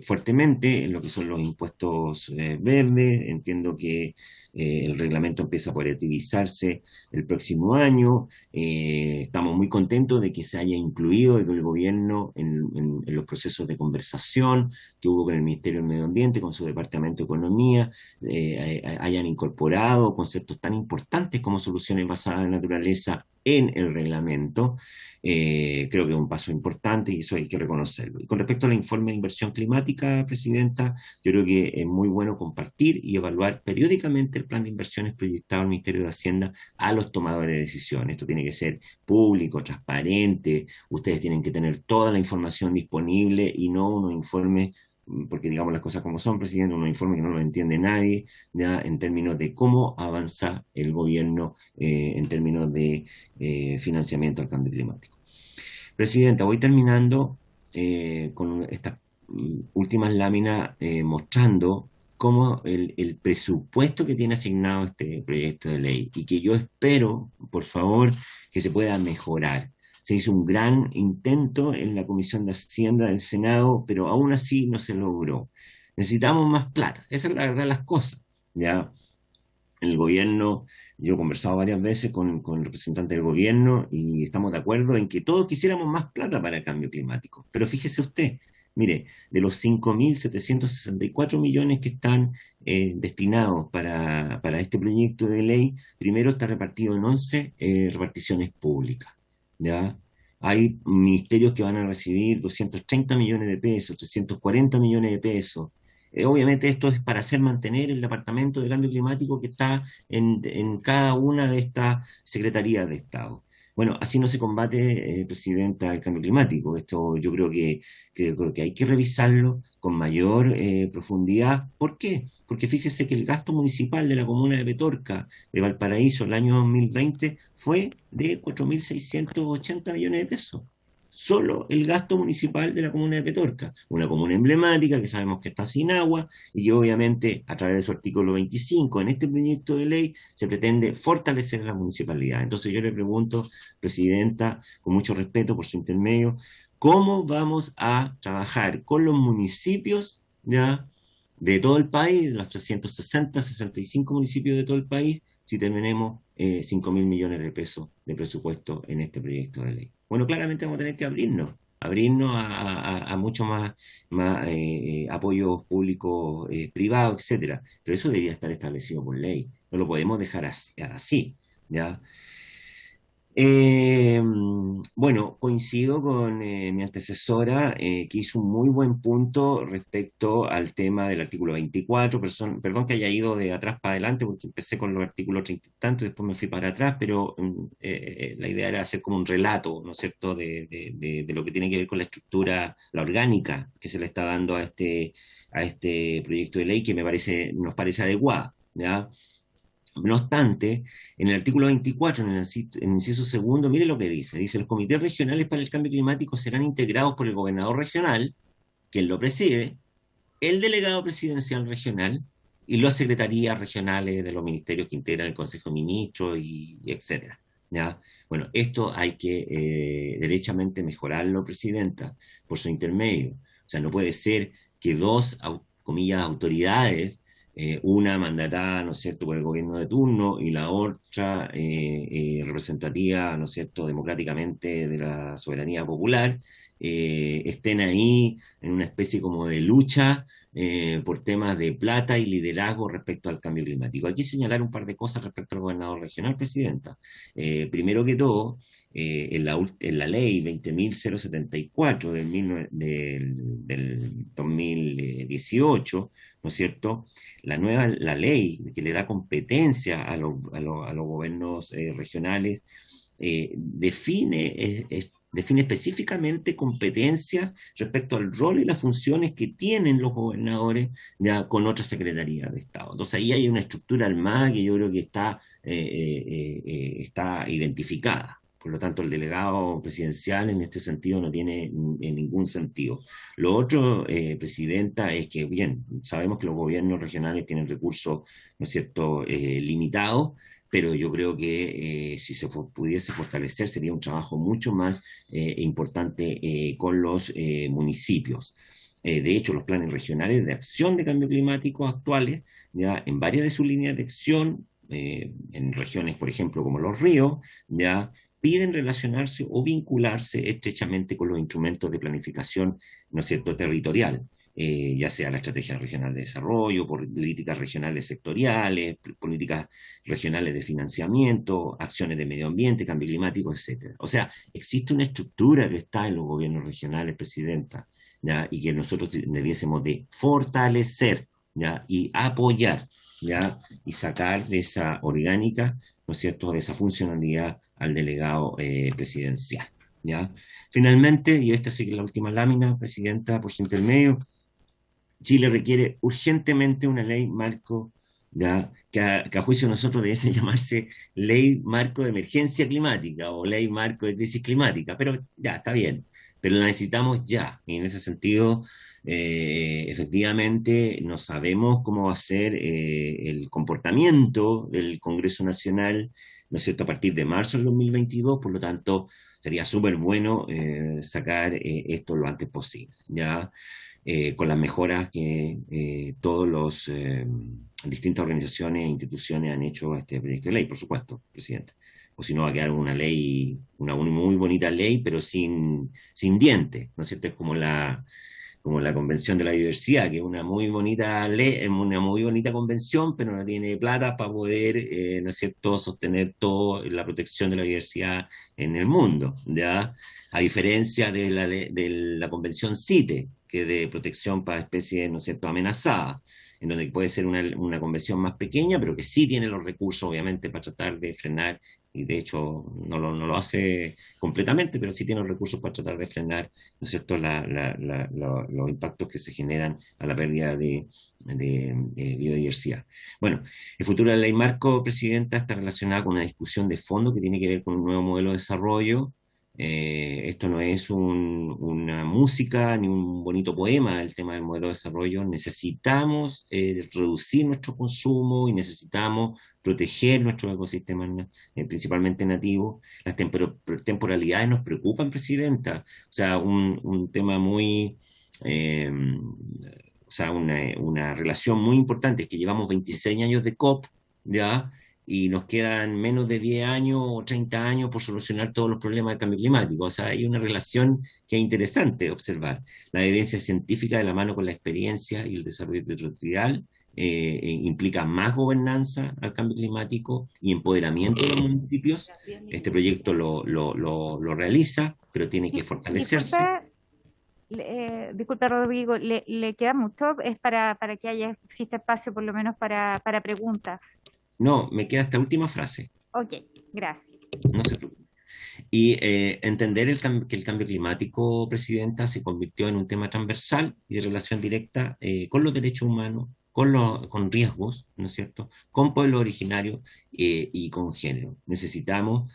fuertemente en lo que son los impuestos verdes. Entiendo que el reglamento empieza a poder utilizarse el próximo año. Estamos muy contentos de que se haya incluido el gobierno en los procesos de conversación que hubo con el Ministerio del Medio Ambiente, con su Departamento de Economía, hayan incorporado conceptos tan importantes como soluciones basadas en la naturaleza en el reglamento. Creo que es un paso importante y eso hay que reconocerlo. Y con respecto al informe de inversión climática, Presidenta, yo creo que es muy bueno compartir y evaluar periódicamente el plan de inversiones proyectado al Ministerio de Hacienda a los tomadores de decisiones. Esto tiene que ser público, transparente, ustedes tienen que tener toda la información disponible y no unos informes, porque digamos las cosas como son, Presidente, unos informes que no lo entiende nadie, ya en términos de cómo avanza el gobierno en términos de financiamiento al cambio climático. Presidenta, voy terminando con estas últimas láminas mostrando cómo el presupuesto que tiene asignado este proyecto de ley y que yo espero, por favor, que se pueda mejorar. Se hizo un gran intento en la Comisión de Hacienda del Senado, pero aún así no se logró. Necesitamos más plata, esa es la verdad de las cosas. Ya el gobierno, yo he conversado varias veces con el representante del gobierno y estamos de acuerdo en que todos quisiéramos más plata para el cambio climático. Pero fíjese usted, mire, de los 5.764 millones que están destinados para este proyecto de ley, primero está repartido en 11 reparticiones públicas. ¿Ya? Hay ministerios que van a recibir 230 millones de pesos, 340 millones de pesos. Obviamente esto es para hacer mantener el Departamento de Cambio Climático que está en cada una de estas secretarías de Estado. Bueno, así no se combate, Presidenta, el cambio climático. Esto yo creo que hay que revisarlo con mayor profundidad. ¿Por qué? Porque fíjese que el gasto municipal de la comuna de Petorca, de Valparaíso, el año 2020, fue de 4.680 millones de pesos. Solo el gasto municipal de la comuna de Petorca, una comuna emblemática que sabemos que está sin agua y que obviamente a través de su artículo 25 en este proyecto de ley se pretende fortalecer la municipalidad. Entonces yo le pregunto, Presidenta, con mucho respeto por su intermedio, ¿cómo vamos a trabajar con los municipios ya de todo el país, los 65 municipios de todo el país, si tenemos 5.000 millones de pesos de presupuesto en este proyecto de ley? Bueno, claramente vamos a tener que abrirnos a mucho más apoyos públicos, privados, etcétera. Pero eso debería estar establecido por ley. No lo podemos dejar así, ¿ya? Bueno, coincido con mi antecesora que hizo un muy buen punto respecto al tema del artículo 24. Perdón que haya ido de atrás para adelante porque empecé con los artículos 30 y tanto y después me fui para atrás, pero la idea era hacer como un relato, ¿no es cierto?, de lo que tiene que ver con la estructura, la orgánica que se le está dando a este proyecto de ley que nos parece adecuada, ¿ya? No obstante, en el artículo 24, en el inciso segundo, mire lo que dice, los comités regionales para el cambio climático serán integrados por el gobernador regional, quien lo preside, el delegado presidencial regional y las secretarías regionales de los ministerios que integran el Consejo de Ministros, y etcétera. ¿Ya? Bueno, esto hay que derechamente mejorarlo, Presidenta, por su intermedio. O sea, no puede ser que dos, comillas, autoridades, una mandatada, ¿no es cierto?, por el gobierno de turno y la otra representativa, ¿no es cierto?, democráticamente de la soberanía popular, estén ahí en una especie como de lucha por temas de plata y liderazgo respecto al cambio climático. Aquí señalar un par de cosas respecto al gobernador regional, Presidenta. Primero que todo, en la ley 20.074 del 2018, ¿no es cierto?, la ley que le da competencia a los gobiernos regionales define específicamente competencias respecto al rol y las funciones que tienen los gobernadores ya con otras secretarías de Estado. Entonces ahí hay una estructura armada que yo creo que está identificada. Por lo tanto, el delegado presidencial en este sentido no tiene en ningún sentido. Lo otro, Presidenta, es que, bien, sabemos que los gobiernos regionales tienen recursos, ¿no es cierto?, limitados, pero yo creo que si se pudiese fortalecer sería un trabajo mucho más importante con los municipios. De hecho, los planes regionales de acción de cambio climático actuales, ya en varias de sus líneas de acción, en regiones, por ejemplo, como Los Ríos, ya piden relacionarse o vincularse estrechamente con los instrumentos de planificación, ¿no es cierto?, territorial. Ya sea la estrategia regional de desarrollo, políticas regionales sectoriales, políticas regionales de financiamiento, acciones de medio ambiente, cambio climático, etc. O sea, existe una estructura que está en los gobiernos regionales, Presidenta, ¿ya?, y que nosotros debiésemos de fortalecer, ¿ya?, y apoyar, ¿ya?, y sacar de esa orgánica, ¿no es cierto?, de esa funcionalidad al delegado presidencial, ¿ya? Finalmente, y esta sí que es la última lámina, Presidenta, por su intermedio, Chile requiere urgentemente una ley marco, ¿ya?, que a juicio de nosotros debiese llamarse ley marco de emergencia climática o ley marco de crisis climática, pero ya, está bien, pero la necesitamos ya, y en ese sentido, efectivamente, no sabemos cómo va a ser el comportamiento del Congreso Nacional, ¿no es cierto?, a partir de marzo del 2022, por lo tanto, sería súper bueno sacar esto lo antes posible, ¿ya? Con las mejoras que todas las distintas organizaciones e instituciones han hecho a este proyecto de ley, por supuesto, Presidente. O si no va a quedar una ley, una muy bonita ley, pero sin dientes, ¿no es cierto? Es como la Convención de la Biodiversidad, que es una muy bonita ley, una muy bonita convención, pero no tiene plata para poder, ¿no es cierto?, sostener toda la protección de la diversidad en el mundo, ¿ya? A diferencia de la Convención CITES, que es de protección para especies, ¿no es cierto?, amenazadas, en donde puede ser una convención más pequeña, pero que sí tiene los recursos, obviamente, para tratar de frenar, y de hecho no lo hace completamente, pero sí tiene los recursos para tratar de frenar, ¿no es cierto?, los impactos que se generan a la pérdida de biodiversidad. Bueno, el futuro de la ley marco, Presidenta, está relacionado con una discusión de fondo que tiene que ver con un nuevo modelo de desarrollo. Esto no es una música ni un bonito poema, el tema del modelo de desarrollo. Necesitamos reducir nuestro consumo y necesitamos proteger nuestros ecosistemas, principalmente nativos. Las temporalidades nos preocupan, Presidenta. O sea, un tema muy... o sea, una relación muy importante es que llevamos 26 años de COP, ¿ya?, y nos quedan menos de 10 años o 30 años por solucionar todos los problemas del cambio climático. O sea, hay una relación que es interesante observar. La evidencia científica de la mano con la experiencia y el desarrollo territorial implica más gobernanza al cambio climático y empoderamiento de los municipios. Este proyecto lo realiza, pero tiene que fortalecerse. Disculpe, Rodrigo, ¿le queda mucho? Es para que exista espacio por lo menos para preguntas. No, me queda esta última frase. Ok, gracias. No se preocupe. Y entender que el cambio climático, Presidenta, se convirtió en un tema transversal y de relación directa con los derechos humanos, con riesgos, ¿no es cierto?, con pueblos originarios y con género. Necesitamos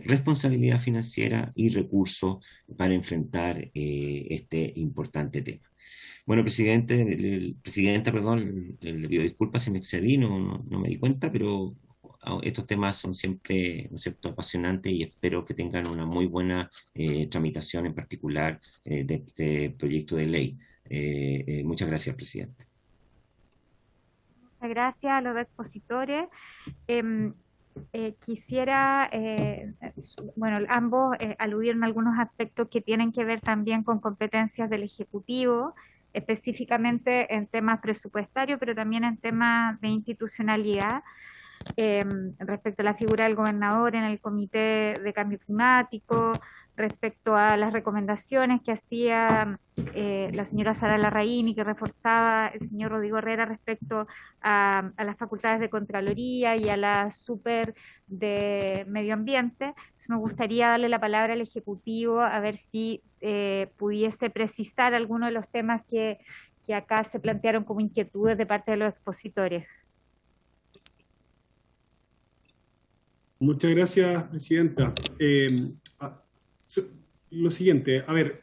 responsabilidad financiera y recursos para enfrentar este importante tema. Bueno, presidenta, perdón, le pido disculpas si me excedí, no me di cuenta, pero estos temas son siempre, ¿no es cierto?, apasionantes y espero que tengan una muy buena tramitación, en particular de este proyecto de ley. Muchas gracias, presidente. Muchas gracias a los expositores. Quisiera, bueno, ambos aludieron a algunos aspectos que tienen que ver también con competencias del Ejecutivo, específicamente en temas presupuestarios, pero también en temas de institucionalidad, respecto a la figura del gobernador en el Comité de Cambio Climático, respecto a las recomendaciones que hacía la señora Sara Larraín y que reforzaba el señor Rodrigo Herrera respecto a las facultades de Contraloría y a la super de Medio Ambiente. Entonces me gustaría darle la palabra al Ejecutivo a ver si pudiese precisar algunos de los temas que acá se plantearon como inquietudes de parte de los expositores. Muchas gracias, presidenta. Lo siguiente, a ver,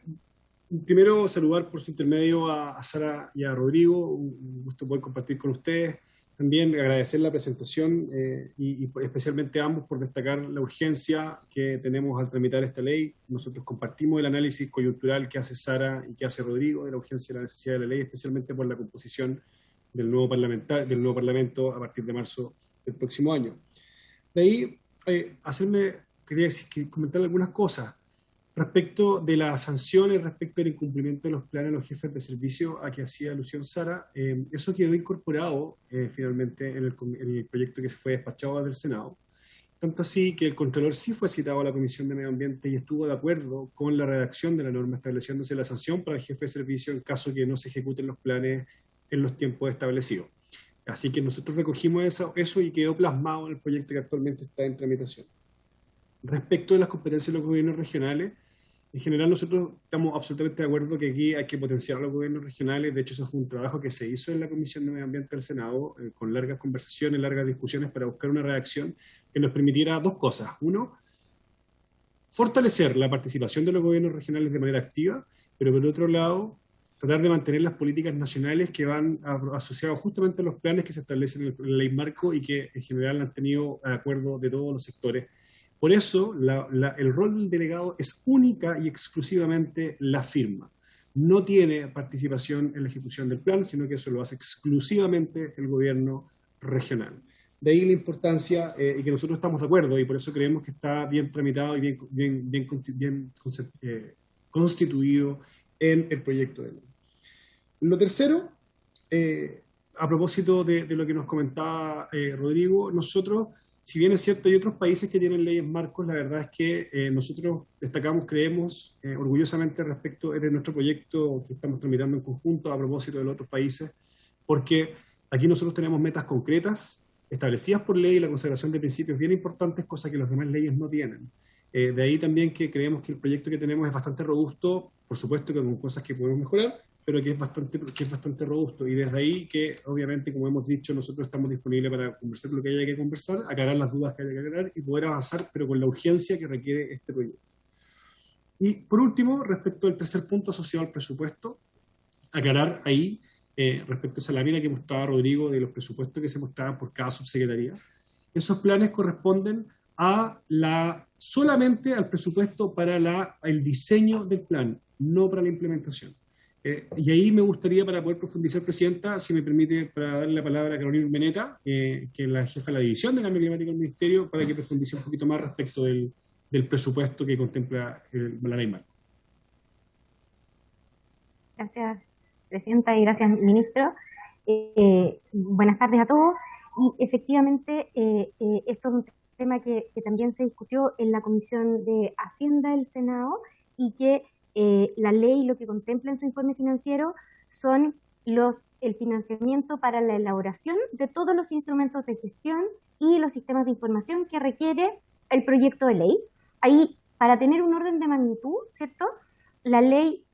primero saludar por su intermedio a Sara y a Rodrigo, un gusto poder compartir con ustedes. También agradecer la presentación y especialmente a ambos por destacar la urgencia que tenemos al tramitar esta ley. Nosotros compartimos el análisis coyuntural que hace Sara y que hace Rodrigo de la urgencia y la necesidad de la ley, especialmente por la composición del nuevo Parlamento a partir de marzo del próximo año. De ahí, quería comentar algunas cosas respecto de las sanciones, respecto al incumplimiento de los planes de los jefes de servicio a que hacía alusión Sara. Eso quedó incorporado finalmente en el proyecto que se fue despachado desde el Senado. Tanto así que el Contralor sí fue citado a la Comisión de Medio Ambiente y estuvo de acuerdo con la redacción de la norma estableciéndose la sanción para el jefe de servicio en caso que no se ejecuten los planes en los tiempos establecidos. Así que nosotros recogimos eso y quedó plasmado en el proyecto que actualmente está en tramitación. Respecto de las competencias de los gobiernos regionales, en general nosotros estamos absolutamente de acuerdo que aquí hay que potenciar a los gobiernos regionales. De hecho, eso fue un trabajo que se hizo en la Comisión de Medio Ambiente del Senado, con largas conversaciones, largas discusiones para buscar una redacción que nos permitiera dos cosas. Uno, fortalecer la participación de los gobiernos regionales de manera activa, pero por otro lado, tratar de mantener las políticas nacionales que van asociadas justamente a los planes que se establecen en la ley marco y que en general han tenido acuerdo de todos los sectores. Por eso, el rol del delegado es única y exclusivamente la firma. No tiene participación en la ejecución del plan, sino que eso lo hace exclusivamente el gobierno regional. De ahí la importancia y que nosotros estamos de acuerdo y por eso creemos que está bien tramitado y bien constituido en el proyecto de ley. Lo tercero, a propósito de lo que nos comentaba Rodrigo, nosotros, si bien es cierto, hay otros países que tienen leyes marcos, la verdad es que nosotros creemos orgullosamente respecto de nuestro proyecto que estamos tramitando en conjunto a propósito de los otros países, porque aquí nosotros tenemos metas concretas, establecidas por ley, la consagración de principios bien importantes, cosas que las demás leyes no tienen. De ahí también que creemos que el proyecto que tenemos es bastante robusto, por supuesto que con cosas que podemos mejorar, pero que es bastante robusto. Y desde ahí que, obviamente, como hemos dicho, nosotros estamos disponibles para conversar lo que haya que conversar, aclarar las dudas que haya que aclarar y poder avanzar, pero con la urgencia que requiere este proyecto. Y, por último, respecto al tercer punto asociado al presupuesto, aclarar ahí, respecto a esa lámina que mostraba Rodrigo de los presupuestos que se mostraban por cada subsecretaría, esos planes corresponden solamente al presupuesto para el diseño del plan, no para la implementación. Y ahí me gustaría, para poder profundizar, Presidenta, si me permite, para darle la palabra a Carolina Urmeneta, que es la jefa de la División de Cambio Climático del Ministerio, para que profundice un poquito más respecto del presupuesto que contempla la ley marco. Gracias, Presidenta, y gracias, Ministro. Buenas tardes a todos. Y efectivamente, esto es un tema que también se discutió en la Comisión de Hacienda del Senado y que la ley lo que contempla en su informe financiero son el financiamiento para la elaboración de todos los instrumentos de gestión y los sistemas de información que requiere el proyecto de ley. Ahí, para tener un orden de magnitud, ¿cierto? La ley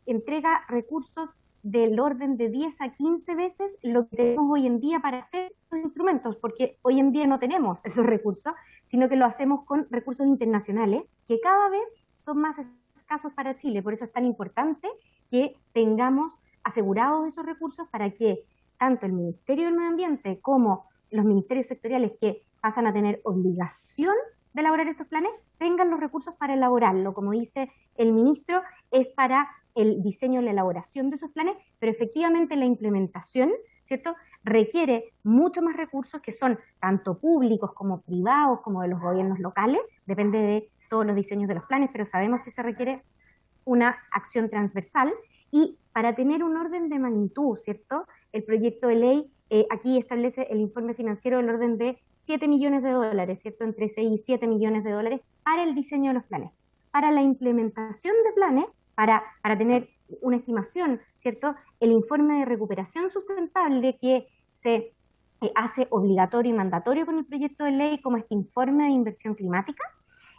entrega recursos del orden de 10 a 15 veces lo que tenemos hoy en día para hacer estos instrumentos, porque hoy en día no tenemos esos recursos, sino que lo hacemos con recursos internacionales, que cada vez son más escasos para Chile. Por eso es tan importante que tengamos asegurados esos recursos para que tanto el Ministerio del Medio Ambiente como los ministerios sectoriales que pasan a tener obligación de elaborar estos planes, tengan los recursos para elaborarlo. Como dice el ministro, es para el diseño y la elaboración de esos planes, pero efectivamente la implementación, ¿cierto?, requiere mucho más recursos que son tanto públicos como privados, como de los gobiernos locales, depende de todos los diseños de los planes, pero sabemos que se requiere una acción transversal. Y para tener un orden de magnitud, ¿cierto?, el proyecto de ley aquí establece el informe financiero del orden de $7 millones, ¿cierto?, entre 6 y 7 millones de dólares para el diseño de los planes. Para la implementación de planes, para tener una estimación, ¿cierto?, el informe de recuperación sustentable que se hace obligatorio y mandatorio con el proyecto de ley, como este informe de inversión climática.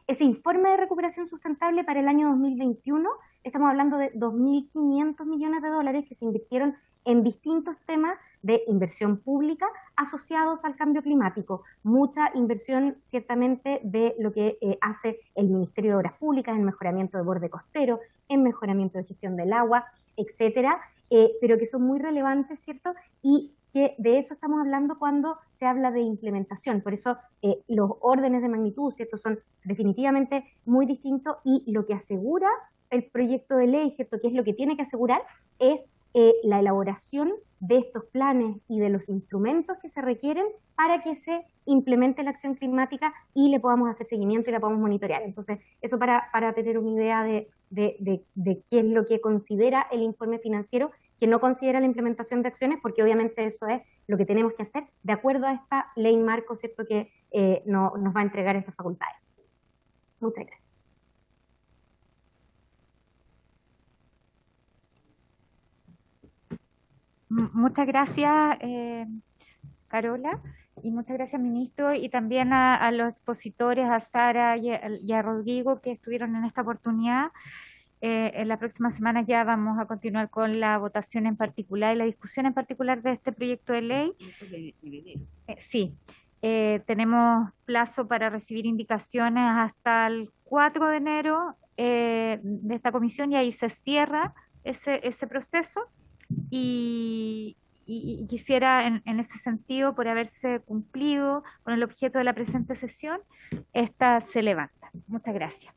Ese informe de recuperación sustentable para el año 2021, estamos hablando de 2.500 millones de dólares que se invirtieron en distintos temas de inversión pública asociados al cambio climático. Mucha inversión, ciertamente, de lo que hace el Ministerio de Obras Públicas, en mejoramiento de borde costero, en mejoramiento de gestión del agua, etcétera, pero que son muy relevantes, ¿cierto?, y que de eso estamos hablando cuando se habla de implementación. Por eso los órdenes de magnitud, ¿cierto?, son definitivamente muy distintos, y lo que asegura el proyecto de ley, ¿cierto?, que es lo que tiene que asegurar, es la elaboración de estos planes y de los instrumentos que se requieren para que se implemente la acción climática y le podamos hacer seguimiento y la podamos monitorear. Entonces, eso para tener una idea de qué es lo que considera el informe financiero, que no considera la implementación de acciones, porque obviamente eso es lo que tenemos que hacer de acuerdo a esta ley marco, ¿cierto?, que nos va a entregar estas facultades. Muchas gracias. Muchas gracias, Carola, y muchas gracias, ministro, y también a los expositores, a Sara y a Rodrigo, que estuvieron en esta oportunidad. En la próxima semana ya vamos a continuar con la votación en particular y la discusión en particular de este proyecto de ley. Sí, tenemos plazo para recibir indicaciones hasta el 4 de enero de esta comisión, y ahí se cierra ese proceso. Y quisiera, en ese sentido, por haberse cumplido con el objeto de la presente sesión, esta se levanta. Muchas gracias.